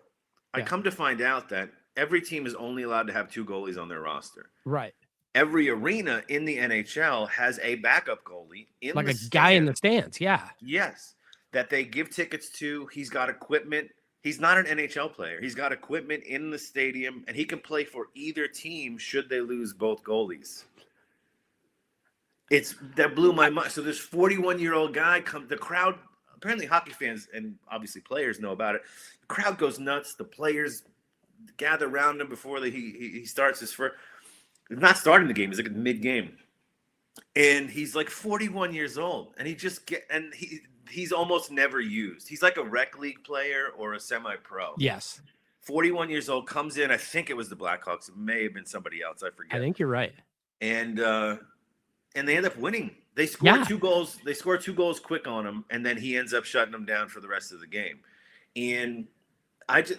I come to find out that every team is only allowed to have two goalies on their roster. Right. Every arena in the NHL has a backup goalie like a guy in the stands. Yeah. Yes. That they give tickets to. He's got equipment. He's not an NHL player. He's got equipment in the stadium, and he can play for either team should they lose both goalies. That blew my mind. So this 41-year-old guy the crowd, apparently hockey fans and obviously players know about it. The crowd goes nuts. The players gather around him before he starts his first. He's not starting the game. He's like mid-game. And he's like 41 years old, and he's almost never used. He's like a rec league player or a semi-pro. Yes. 41 years old, comes in. I think it was the Blackhawks. It may have been somebody else. I forget. I think you're right. And they end up winning. They score 2 goals. They score 2 goals quick on him, and then he ends up shutting them down for the rest of the game. And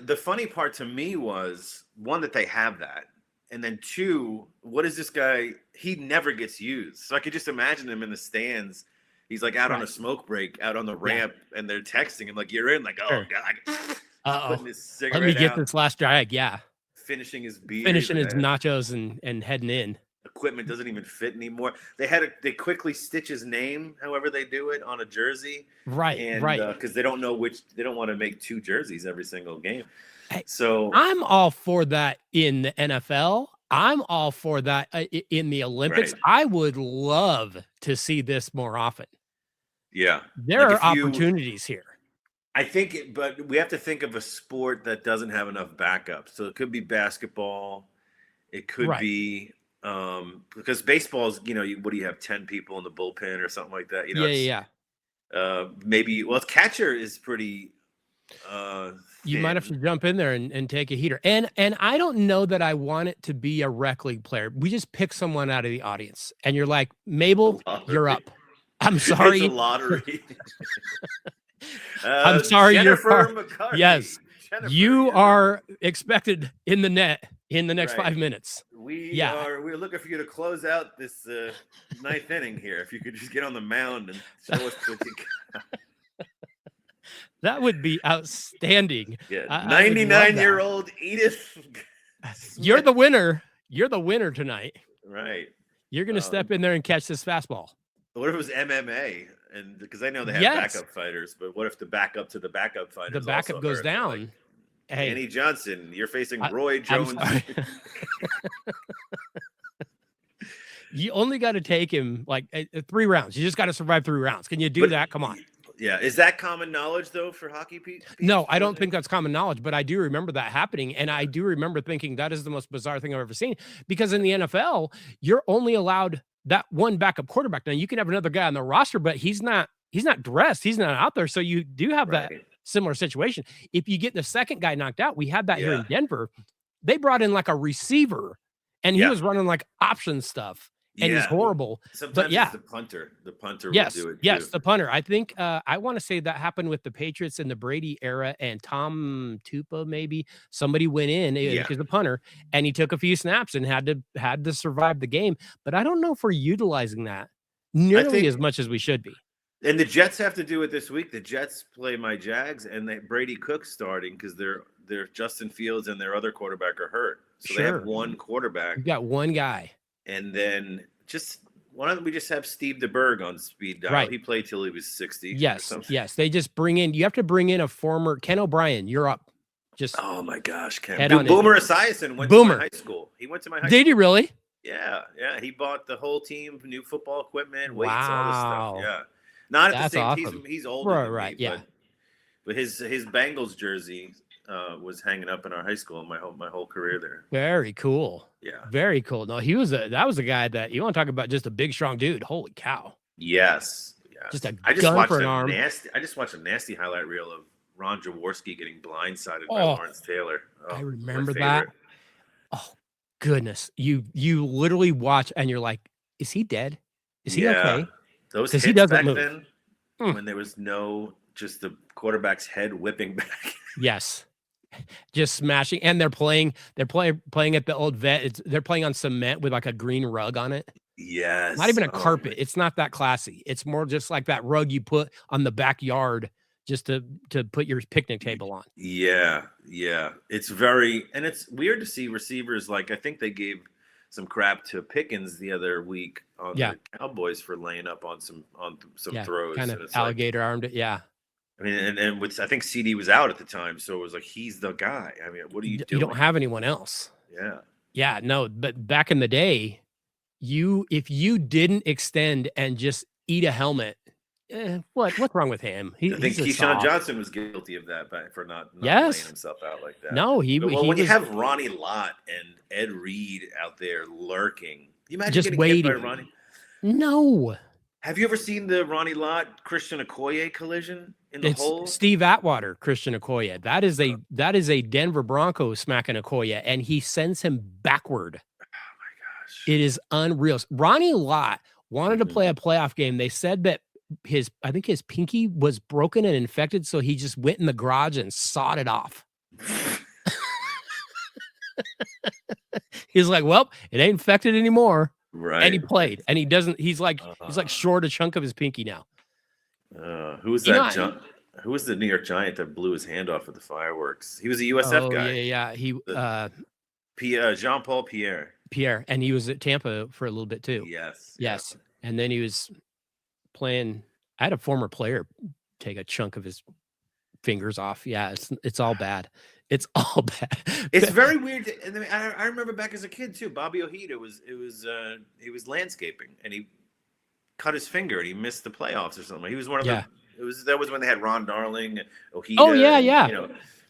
the funny part to me was, one, that they have that. And then 2, what is this guy? He never gets used. So I could just imagine him in the stands. He's like out on a smoke break, out on the ramp, and they're texting him like, "You're in." Like, oh God, putting his cigarette Let me get out, this last drag. Yeah, finishing his beer, finishing his nachos, and heading in. Equipment doesn't even fit anymore. They quickly stitch his name, however they do it, on a jersey. Right, because they don't want to make 2 jerseys every single game. So I'm all for that in the NFL. I'm all for that in the Olympics. Right. I would love to see this more often. Yeah. There are opportunities here. I think but we have to think of a sport that doesn't have enough backup. So it could be basketball. It could be because baseball is, what do you have, 10 people in the bullpen or something like that? Maybe catcher is pretty you might have to jump in there and take a heater. And I don't know that I want it to be a rec league player. We just pick someone out of the audience, and you're like, Mabel, you're up. I'm sorry. It's a lottery. I'm sorry. Jennifer McCarthy. Yes. Jennifer, you are expected in the net in the next Right. 5 minutes. Yeah. We're looking for you to close out this ninth inning here. If you could just get on the mound and show us what you got. That would be outstanding. Yeah, I would love that. 99-year-old Edith. You're the winner. You're the winner tonight. Right. You're going to step in there and catch this fastball. What if it was MMA? And because I know they have backup fighters, but what if the backup to the backup fighter? The backup goes down. Like, hey, Danny Johnson, you're facing Roy Jones. You only got to take him like 3 rounds. You just got to survive 3 rounds. Can you do that? Come on. Yeah. Is that common knowledge, though, for hockey people? No, I don't think that's common knowledge, but I do remember that happening. And I do remember thinking that is the most bizarre thing I've ever seen, because in the NFL, you're only allowed that one backup quarterback. Now, you can have another guy on the roster, but he's not dressed. He's not out there. So you do have that similar situation. If you get the second guy knocked out, we had that here in Denver. They brought in like a receiver, and he was running like option stuff. And he's horrible. Sometimes it's the punter. The punter will do it. Yes, the punter. I think I want to say that happened with the Patriots in the Brady era, and Tom Tupa, maybe somebody went in because the punter, and he took a few snaps and had to survive the game. But I don't know if we're utilizing that nearly as much as we should be. And the Jets have to do it this week. The Jets play my Jags, and Brady Cook's starting because they're Justin Fields and their other quarterback are hurt. So they have one quarterback. You got one guy. And then why don't we just have Steve DeBerg on speed dial? Right. He played till he was 60. Yes. They just bring in. You have to bring in a former Ken O'Brien. You're up. Just oh my gosh, Ken. Boomer Esiason went to my high school. He went to my high school. Did he really? Yeah. He bought the whole team, new football equipment, weights, all this stuff. Yeah. Not at the same. Awesome. He's older than me, yeah. But his Bengals jersey was hanging up in our high school my whole career there. Very cool. Yeah. Very cool. No, that was a guy that you want to talk about, just a big, strong dude. Holy cow. Yes. Just a gun for an arm. I just watched a nasty highlight reel of Ron Jaworski getting blindsided by Lawrence Taylor. I remember that. Oh goodness. You literally watch and you're like, is he dead? Is he okay? Those hits he doesn't back move. Then, when there was just the quarterback's head whipping back. Yes. Just smashing, and they're playing at the old vet. They're playing on cement with like a green rug on it. Yes, not even a carpet. It's not that classy. It's more just like that rug you put on the backyard just to put your picnic table on. Yeah. It's it's weird to see receivers like I think they gave some crap to Pickens the other week on the Cowboys for laying up on some throws. Kind of alligator armed it. Yeah. I mean, and I think CD was out at the time, so it was like he's the guy. I mean, what are you doing? You don't have anyone else. Yeah, no. But back in the day, if you didn't extend and just eat a helmet, what's wrong with him? I think Keyshawn Johnson was guilty of that for not laying himself out like that. No, when you have Ronnie Lott and Ed Reed out there lurking, you imagine just getting waiting. hit by Ronnie? No. Have you ever seen the Ronnie Lott Christian Okoye collision in the hole? Steve Atwater, Christian Okoye. That is a Denver Broncos smacking Okoye, and he sends him backward. Oh my gosh. It is unreal. Ronnie Lott wanted to play a playoff game. They said that I think his pinky was broken and infected, so he just went in the garage and sawed it off. He's like, well, it ain't infected anymore. Right. And he played, and he's like short a chunk of his pinky now. Who was that? Who was the New York Giant that blew his hand off at the fireworks? He was a USF guy. Yeah. He Jean-Paul Pierre, and he was at Tampa for a little bit too. Yes. And then he was playing. I had a former player take a chunk of his fingers off. Yeah, it's all bad. It's all bad. It's very weird. And I remember back as a kid too. Bobby Ojeda he was landscaping and he cut his finger and he missed the playoffs or something. He was one of the. That was when they had Ron Darling, Ojeda. Oh yeah.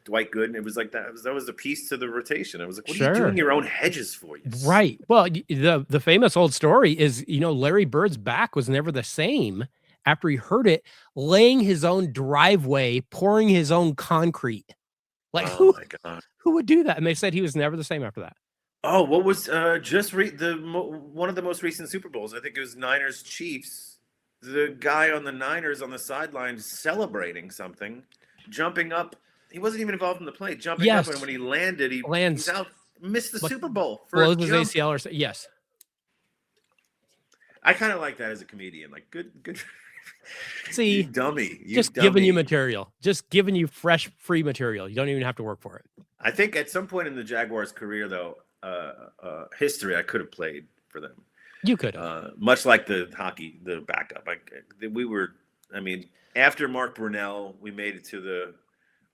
Dwight Gooden. It was like that. That was a piece to the rotation. I was like, what are you doing your own hedges for? Right. Well, the famous old story is Larry Bird's back was never the same after he hurt it, laying his own driveway, pouring his own concrete. Like who would do that? And they said he was never the same after that. Oh, what was one of the most recent Super Bowls? I think it was Niners Chiefs. The guy on the Niners on the sideline celebrating something, jumping up. He wasn't even involved in the play. Jumping up, and when he landed, he's out missed the Super Bowl for blows a his jump. ACL or yes. I kind of like that as a comedian. Like, good. See, you dummy. You just dummy. giving you material, just giving you fresh, free material. You don't even have to work for it. I think at some point in the Jaguars' career, though, history, I could have played for them. You could have. Much like the hockey, the backup. I mean, after Mark Brunell, we made it to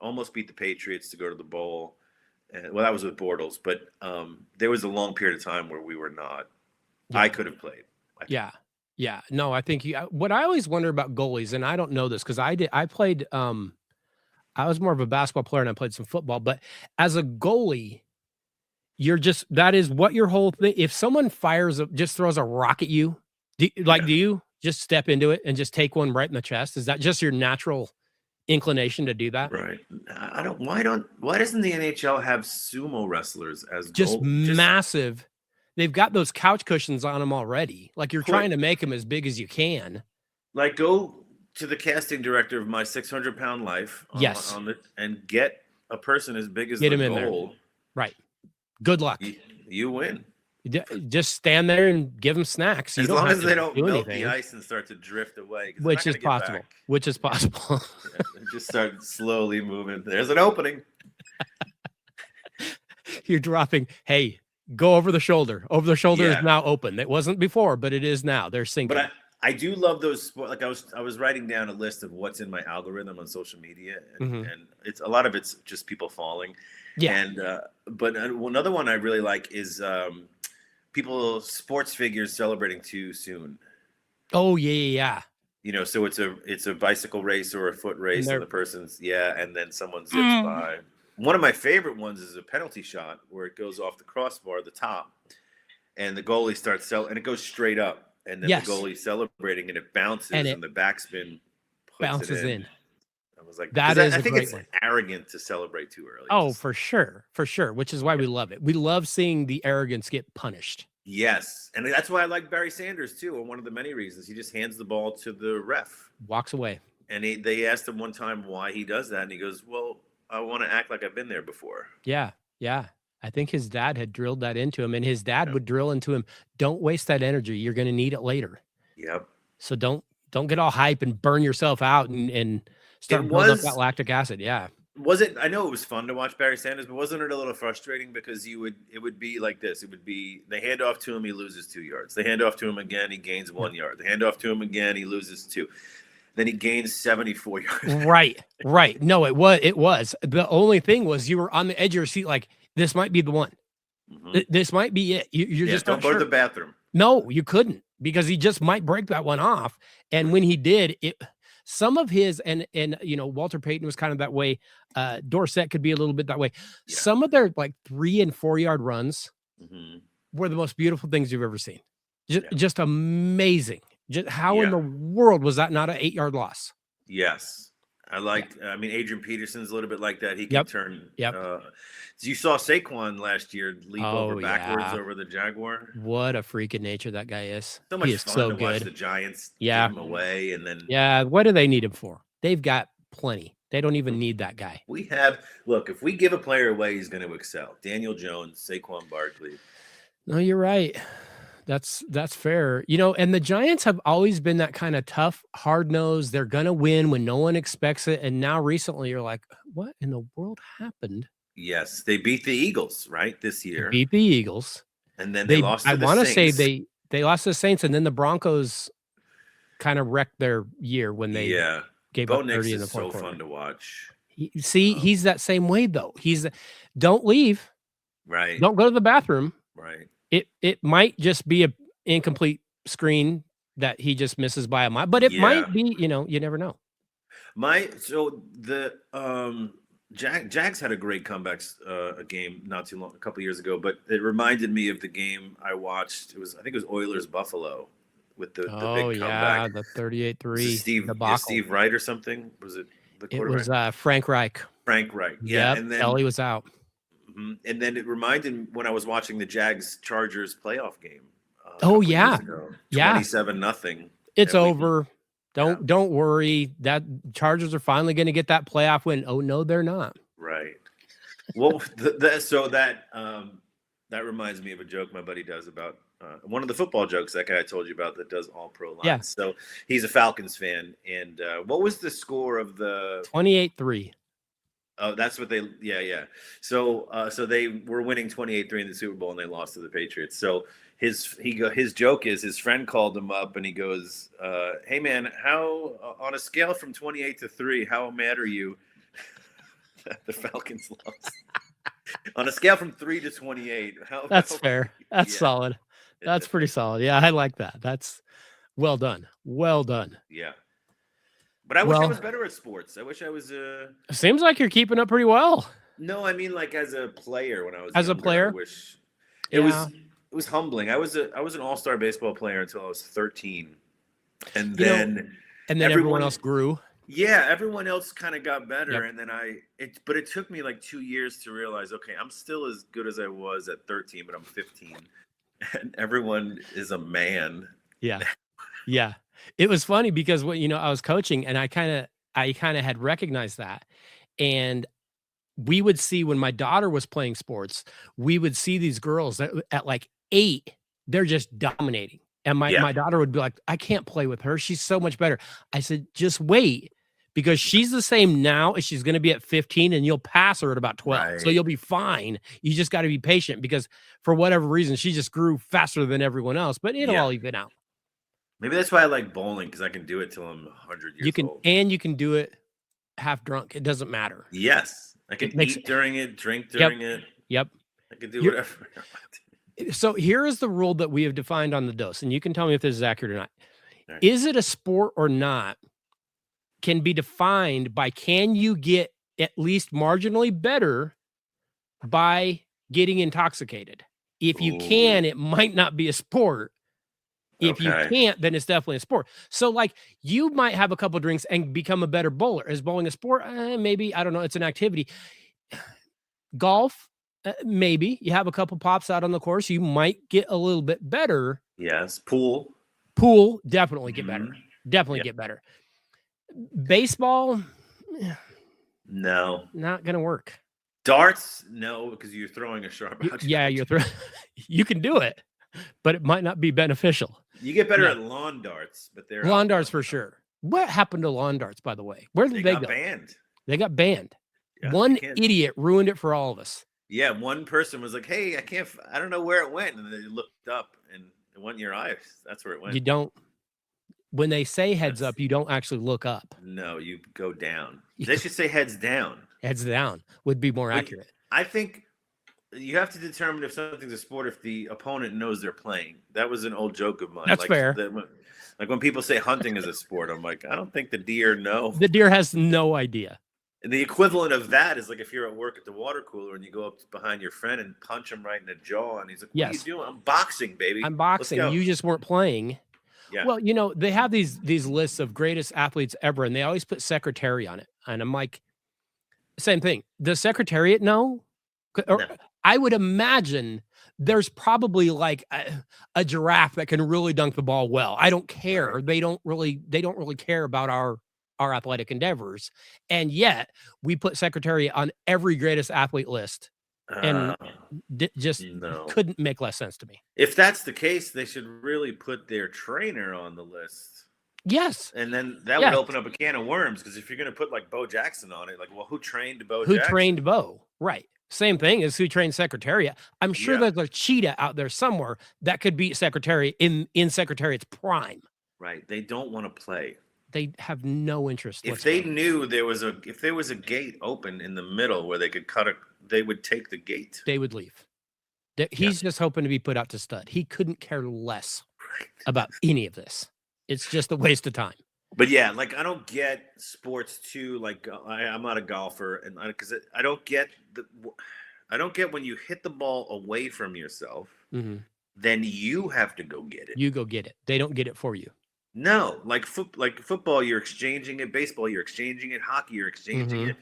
almost beat the Patriots to go to the bowl. And, well, that was with Bortles, but there was a long period of time where we were not. Yeah. I could have played. Yeah. Yeah. No, I think what I always wonder about goalies, and I don't know this because I played, I was more of a basketball player and I played some football, but as a goalie, that is what your whole thing. If someone just throws a rock at you, do you just step into it and just take one right in the chest? Is that just your natural inclination to do that? Right. Why doesn't the NHL have sumo wrestlers as just massive? They've got those couch cushions on them already. Like you're trying to make them as big as you can. Like go to the casting director of My 600-Pound Life. Yes. And get a person as big as the goal. In there. Right. Good luck. You win. Just stand there and give them snacks. As long as they don't melt the ice and start to drift away. Which is possible. Just start slowly moving. There's an opening. You're dropping. Hey, go over the shoulder. Over the shoulder is now open. It wasn't before, but it is now. They're sinking. But I do love those. Like I was writing down a list of what's in my algorithm on social media, and it's a lot of it's just people falling. Yeah. And but another one I really like is sports figures celebrating too soon. Oh yeah. You know, so it's a bicycle race or a foot race, and the person's and then someone zips by. One of my favorite ones is a penalty shot where it goes off the crossbar, the top, and the goalie starts and it goes straight up, and then the goalie's celebrating, and it bounces, and the backspin bounces in. I was like, I think it's arrogant to celebrate too early. Oh, for sure, which is why we love it. We love seeing the arrogance get punished. Yes, and that's why I like Barry Sanders too. And one of the many reasons, he just hands the ball to the ref, walks away, and they asked him one time why he does that, and he goes, "Well, I want to act like I've been there before." Yeah. I think his dad had drilled that into him, and his dad would drill into him, don't waste that energy. You're going to need it later. Yep. So don't get all hype and burn yourself out and start building up that lactic acid. Yeah. Was it? I know it was fun to watch Barry Sanders, but wasn't it a little frustrating because it would be like this. It would be they hand off to him, he loses 2 yards. They hand off to him again, he gains 1 yard. They hand off to him again, he loses 2. Then he gains 74 yards. Right. No, it was. The only thing was you were on the edge of your seat, like this might be the one. This might be it. You're just don't go to the bathroom. No, you couldn't, because he just might break that one off. And when he did, some of his and Walter Payton was kind of that way. Dorsett could be a little bit that way. Yeah. Some of their like 3 and 4 yard runs were the most beautiful things you've ever seen. Just amazing. How in the world was that not an 8 yard loss? Yes. I mean, Adrian Peterson's a little bit like that. He can turn. Yep. You saw Saquon last year leap backwards over the Jaguar. What a freak of nature that guy is. So much fun to watch the Giants give him away, and then what do they need him for? They've got plenty. They don't even need that guy. Look, if we give a player away, he's going to excel. Daniel Jones, Saquon Barkley. No, you're right. That's fair. And the Giants have always been that kind of tough, hard-nosed. They're going to win when no one expects it. And now recently you're like, what in the world happened? Yes, they beat the Eagles, right, this year. They beat the Eagles. And then they lost to the Saints. I want to say they lost to the Saints, and then the Broncos kind of wrecked their year when they gave up 30 in the fourth quarter. So fun to watch. He's that same way, though. Don't leave. Right. Don't go to the bathroom. Right. It might just be an incomplete screen that he just misses by a mile, but it might be, you never know. Jags had a great comeback game not too long, a couple years ago, but it reminded me of the game I watched. I think it was Oilers Buffalo with the big comeback. The 38-3. Steve Wright or something. Was it the quarterback? It was Frank Reich. Yeah. Yep, and then Ellie was out. And then it reminded me when I was watching the Jags Chargers playoff game. 27-0. It's over. Don't worry. That Chargers are finally going to get that playoff win. Oh no, they're not. Right. Well, so that That reminds me of a joke my buddy does about one of the football jokes, that guy I told you about that does all pro Yeah, lines. So he's a Falcons fan. And what was the score of the 28-3. Oh, that's what they. Yeah, yeah. So they were winning 28-3 in the Super Bowl, and they lost to the Patriots. So his joke is his friend called him up, and he goes, "Hey man, how on a scale from 28 to 3, how mad are you that the Falcons lost? On a scale from 3 to 28, That's how fair. That's yeah, solid. That's pretty solid. Yeah, I like that. That's well done. Well done. yeah." But I wish I Well, was better at sports. I wish I was. seems like you're keeping up pretty well No, I mean like as a player when I was as a younger. I player. wish it was Yeah. it was humbling. I was an all-star baseball player until I was 13. And You know, then and then everyone else grew. yeah, everyone else kind of got better. Yep. And then but it took me like 2 years to realize, okay, I'm still as good as I was at 13, but I'm 15. And everyone is a man. Yeah. Yeah. It was funny because I was coaching and I kind of had recognized that. And we would see when my daughter was playing sports, we would see these girls that at like 8, they're just dominating. And my Yeah. my daughter would be like, "I can't play with her. She's so much better." I said, "Just wait, because she's the same now as she's gonna be at 15, and you'll pass her at about 12. So Right. you'll be fine. You just gotta be patient because for whatever reason, she just grew faster than everyone else, but it'll Yeah. all even out." Maybe that's why I like bowling, because I can do it till I'm 100 You years can old. and you can do it half drunk. It doesn't matter. Yes. I can It makes eat during it, drink Yep. during it. Yep. I can do You're whatever. So here is the rule that we have defined on the dose, and you can tell me if this is accurate or not. Right. Is it a sport or not can be defined by, can you get at least marginally better by getting intoxicated? If you can, it might not be a sport. If you Okay. can't, then it's definitely a sport. So, like, you might have a couple drinks and become a better bowler. Is bowling a sport? Maybe. I don't know. It's an activity. Golf, maybe. You have a couple pops out on the course, you might get a little bit better. Yes. Pool. Pool, definitely get better. Mhm. Definitely Yeah. get better. Baseball, No. not gonna work. Darts, no, because you're throwing a sharp object. Yeah, you can do it, but it might not be beneficial. You get better Yeah. at lawn darts, but they're Lawn out darts front. for sure. What happened to lawn darts, by the way? Where did They they got go? banned. They got banned. Yeah, One you can't- idiot ruined it for all of us. Yeah, one person was like, "Hey, I don't know where it went," and they looked up, and it went in your eyes. That's where it went. You don't When they say heads That's- up, you don't actually look up. No, you go down. You They go- should say heads down. Heads down would be more But accurate. I think you have to determine if something's a sport if the opponent knows they're playing. That was an old joke of mine. That's fair. Like when people say hunting is a sport, I'm like, I don't think the deer know. The deer has no idea. And the equivalent of that is like if you're at work at the water cooler and you go up behind your friend and punch him right in the jaw, and he's like, "What Yes. are you doing? I'm boxing, baby. I'm Let's boxing. go." You just weren't playing. Yeah. Well, they have these lists of greatest athletes ever, and they always put secretary on it. And I'm like, same thing. Does secretariat know? Or No. I would imagine there's probably like a giraffe that can really dunk the ball well. I don't care. Right. They don't really care about our athletic endeavors. And yet we put secretariat on every greatest athlete list, and just no. couldn't make less sense to me. If that's the case, they should really put their trainer on the list. Yes. And then that Yes. would open up a can of worms, because if you're going to put like Bo Jackson on it, like, well, who trained Bo Who Jackson? trained Bo? Right. Same thing as who trained Secretariat. I'm sure Yeah. there's a cheetah out there somewhere that could beat Secretariat in Secretariat's prime. Right. They don't want to play. They have no interest. If they whatsoever. knew there was a gate open in the middle where they could they would take the gate. They would leave. He's just hoping to be put out to stud. He couldn't care less Right. about any of this. It's just a waste of time. But yeah, like I don't get sports too. Like I'm not a golfer, and because I don't get when you hit the ball away from yourself, Mhm. then you have to go get it. You go get it. They don't get it for you. No, like football, you're exchanging it. Baseball, you're exchanging it. Hockey, you're exchanging Mhm. it.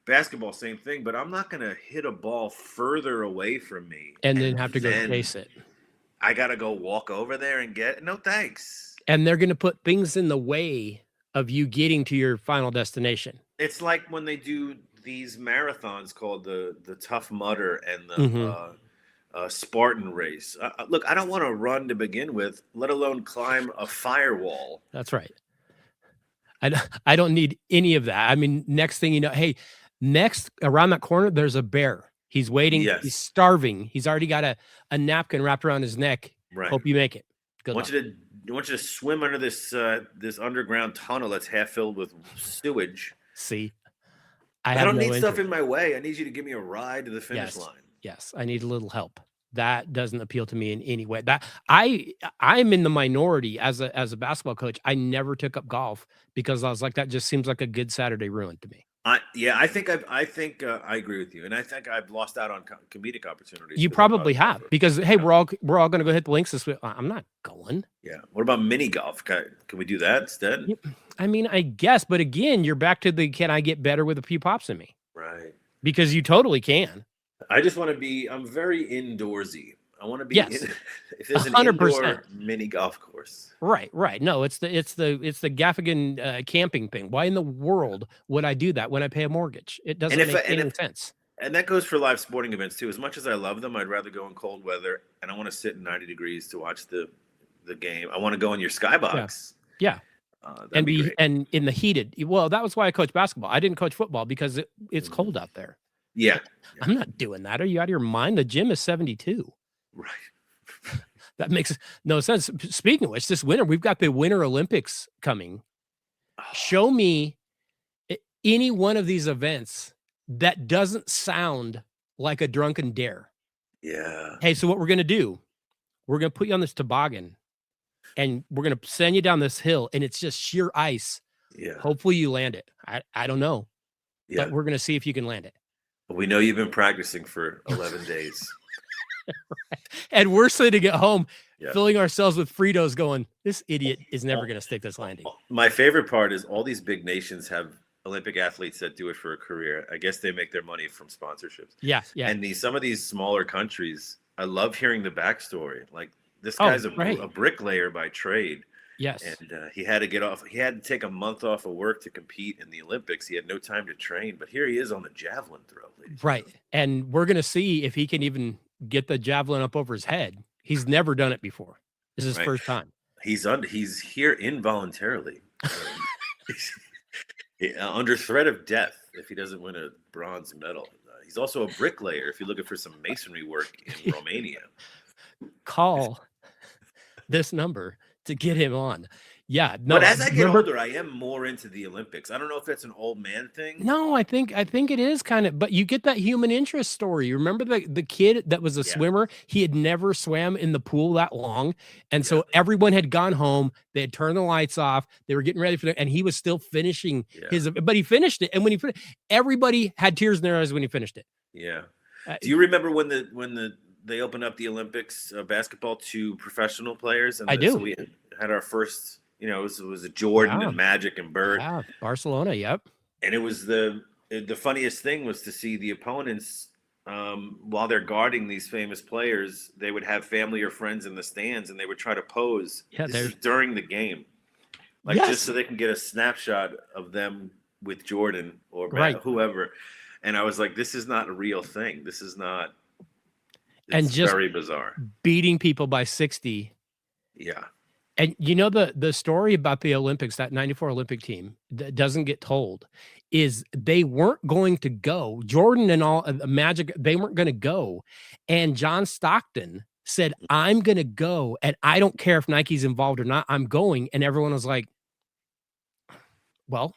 Basketball, same thing. But I'm not gonna hit a ball further away from me And then have to go then chase it. I gotta go walk over there and get it. No thanks. And they're going to put things in the way of you getting to your final destination. It's like when they do these marathons called the Tough Mudder and the Mhm. Spartan race. Look, I don't want to run to begin with, let alone climb a firewall. That's right. I don't need any of that. I mean, next thing you know, hey, next around that corner, there's a bear. He's waiting. Yes. He's starving. He's already got a napkin wrapped around his neck. Right. Hope you make it. Good luck. I want you to swim under this this underground tunnel that's half filled with sewage. See, I don't need stuff in my way. I need you to give me a ride to the finish line. Yes, I need a little help. That doesn't appeal to me in any way. That I'm in the minority as a basketball coach. I never took up golf because I was like, that just seems like a good Saturday ruin to me. I think I agree with you, and I think I've lost out on comedic opportunities. You probably have, because hey, we're all going to go hit the links this week. I'm not going. Yeah. What about mini golf? Can we do that instead? I mean, I guess, but again, you're back to the can I get better with a few pops in me? Right. Because you totally can. I just want to be. I'm very indoorsy. I want to be. Yes. If there's an 100%. indoor mini golf course. Right. No, it's the Gaffigan camping thing. Why in the world would I do that when I pay a mortgage? It doesn't make any sense. And that goes for live sporting events too. As much as I love them, I'd rather go in cold weather, and I want to sit in 90 degrees to watch the game. I want to go in your skybox. Yeah. And in the heated. Well, that was why I coach basketball. I didn't coach football because it's cold out there. Yeah. I'm not doing that. Are you out of your mind? The gym is 72. Right. That makes no sense. Speaking of which, this winter, we've got the Winter Olympics coming. Show me any one of these events that doesn't sound like a drunken dare. Yeah. Hey, so what we're going to do, we're going to put you on this toboggan and we're going to send you down this hill and it's just sheer ice. Yeah. Hopefully you land it. I don't know. Yeah. But we're going to see if you can land it. We know you've been practicing for 11 days. Right. And we're sitting at home filling ourselves with Fritos going, this idiot is never going to stick this landing. My favorite part is all these big nations have Olympic athletes that do it for a career. I guess they make their money from sponsorships. Yeah. And some of these smaller countries, I love hearing the backstory. Like this guy's a bricklayer by trade. Yes. And he had to get off. He had to take a month off of work to compete in the Olympics. He had no time to train, but here he is on the javelin throw. Right. And we're going to see if he can even get the javelin up over his head. He's never done it before. This is his first time. He's here involuntarily. Under threat of death if he doesn't win a bronze medal. He's also a bricklayer if you're looking for some masonry work in Romania. Call this number to get him on. Yeah. No, but as I get older, I am more into the Olympics. I don't know if that's an old man thing. No, I think it is kind of, but you get that human interest story. You remember the kid that was a swimmer? He had never swam in the pool that long. And so everyone had gone home. They had turned the lights off. They were getting ready for it. And he was still finishing but he finished it. And when he finished, everybody had tears in their eyes when he finished it. Yeah. Do you remember when they opened up the Olympics basketball to professional players? And I do. So we had our first, it was a Jordan and Magic and Bird. Yeah, Barcelona, yep. And it was the funniest thing was to see the opponents while they're guarding these famous players, they would have family or friends in the stands and they would try to pose during the game. Like just so they can get a snapshot of them with Jordan or whoever. And I was like, this is not a real thing. This is not. It's just very bizarre. Beating people by 60. Yeah. And you know, the story about the Olympics, that 94 Olympic team that doesn't get told is they weren't going to go. Jordan and all Magic, they weren't going to go. And John Stockton said, I'm going to go. And I don't care if Nike's involved or not. I'm going. And everyone was like, well,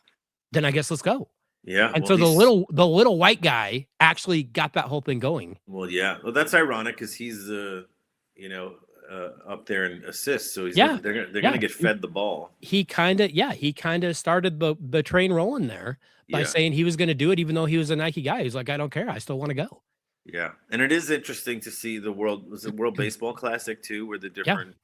then I guess let's go. Yeah. And so the little white guy actually got that whole thing going. Well, yeah. Well, that's ironic because he's up there in assists, so they're gonna get fed the ball. He kind of started the train rolling there by saying he was going to do it, even though he was a Nike guy. He's like, I don't care, I still want to go. Yeah, and it is interesting to see the World Baseball Classic too, where the different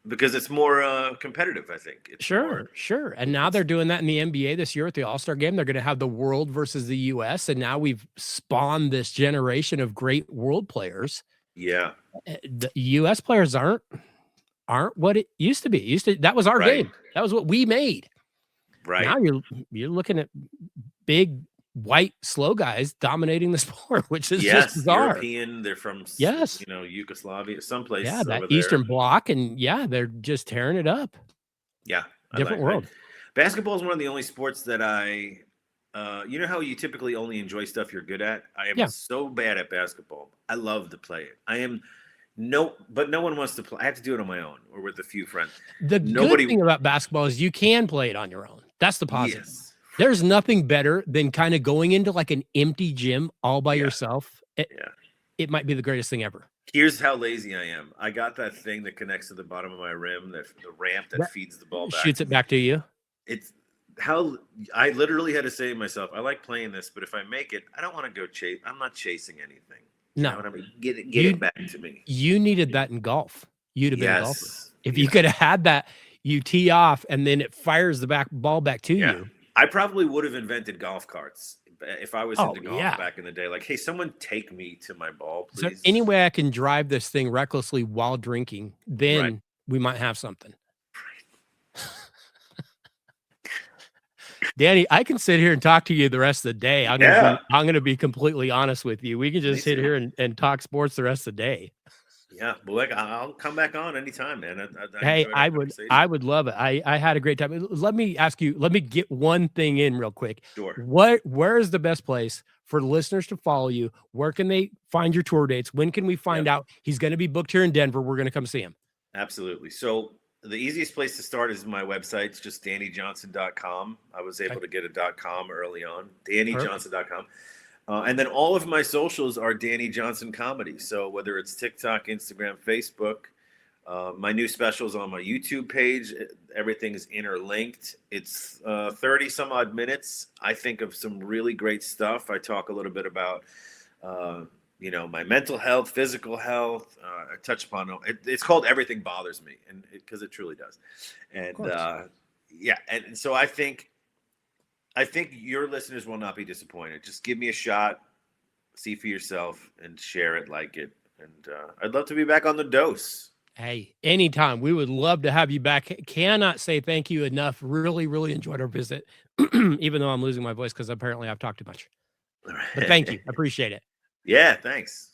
because it's more competitive. I think it's sure. And now they're doing that in the NBA this year at the All-Star game. They're going to have the world versus the U.S. and now we've spawned this generation of great world players. Yeah, the U.S. players aren't what it used to be. That was our game. That was what we made. Right now, you're looking at big white slow guys dominating the sport, which is just Yes, bizarre. European. They're from Yes. Yugoslavia, Yeah, someplace that over there. Eastern Bloc, and yeah, they're just tearing it up. Yeah, Different world. basketball is one of the only sports that you know how you typically only enjoy stuff you're good at? I am Yeah. so bad at basketball. I love to play it. But no one wants to play. I have to do it on my own or with a few friends. The good Nobody, thing about basketball is you can play it on your own. That's the positive. yes. There's nothing better than kind of going into like an empty gym all by Yeah. yourself. Yeah. It might be the greatest thing ever. Here's how lazy I am. I got that thing that connects to the bottom of my rim, the ramp that feeds the ball back. Shoots it back to you. It's how I literally had to say to myself, I like playing this, but if I make it, I don't want to go chase. I'm not chasing anything. No. You know what I mean? Get it back to me. You needed that in golf. You'd have been a golfer. If Yeah. you could have had that, you tee off and then it fires the ball back to you. I probably would have invented golf carts if I was into golf yeah. back in the day. Like, hey, someone take me to my ball, So please. any way I can drive this thing recklessly while drinking, then we might have something. Danny, I can sit here and talk to you the rest of the day. I'm gonna be completely honest with you. We can just sit here and talk sports the rest of the day. Yeah, but like I'll come back on anytime, man. I would love it. I had a great time. Let me ask you, let me get one thing in real quick. Sure. Where is the best place for listeners to follow you? Where can they find your tour dates? When can we find out he's going to be booked here in Denver? We're going to come see him. Absolutely. So the easiest place to start is my website. It's just DannyJohnson.com. I was able to get a .com early on. DannyJohnson.com. And then all of my socials are Danny Johnson Comedy. So whether it's TikTok, Instagram, Facebook, my new specials on my YouTube page, everything is interlinked. It's 30 some odd minutes. I think of some really great stuff. I talk a little bit about, my mental health, physical health. I touch upon it's called Everything Bothers Me, and because it truly does. And and so I think your listeners will not be disappointed. Just give me a shot, see for yourself, and share it, like it. And I'd love to be back on the dose. Hey, anytime. We would love to have you back. Cannot say thank you enough. Really, really enjoyed our visit, even though I'm losing my voice because apparently I've talked too much. But thank you. Appreciate it. Yeah, thanks.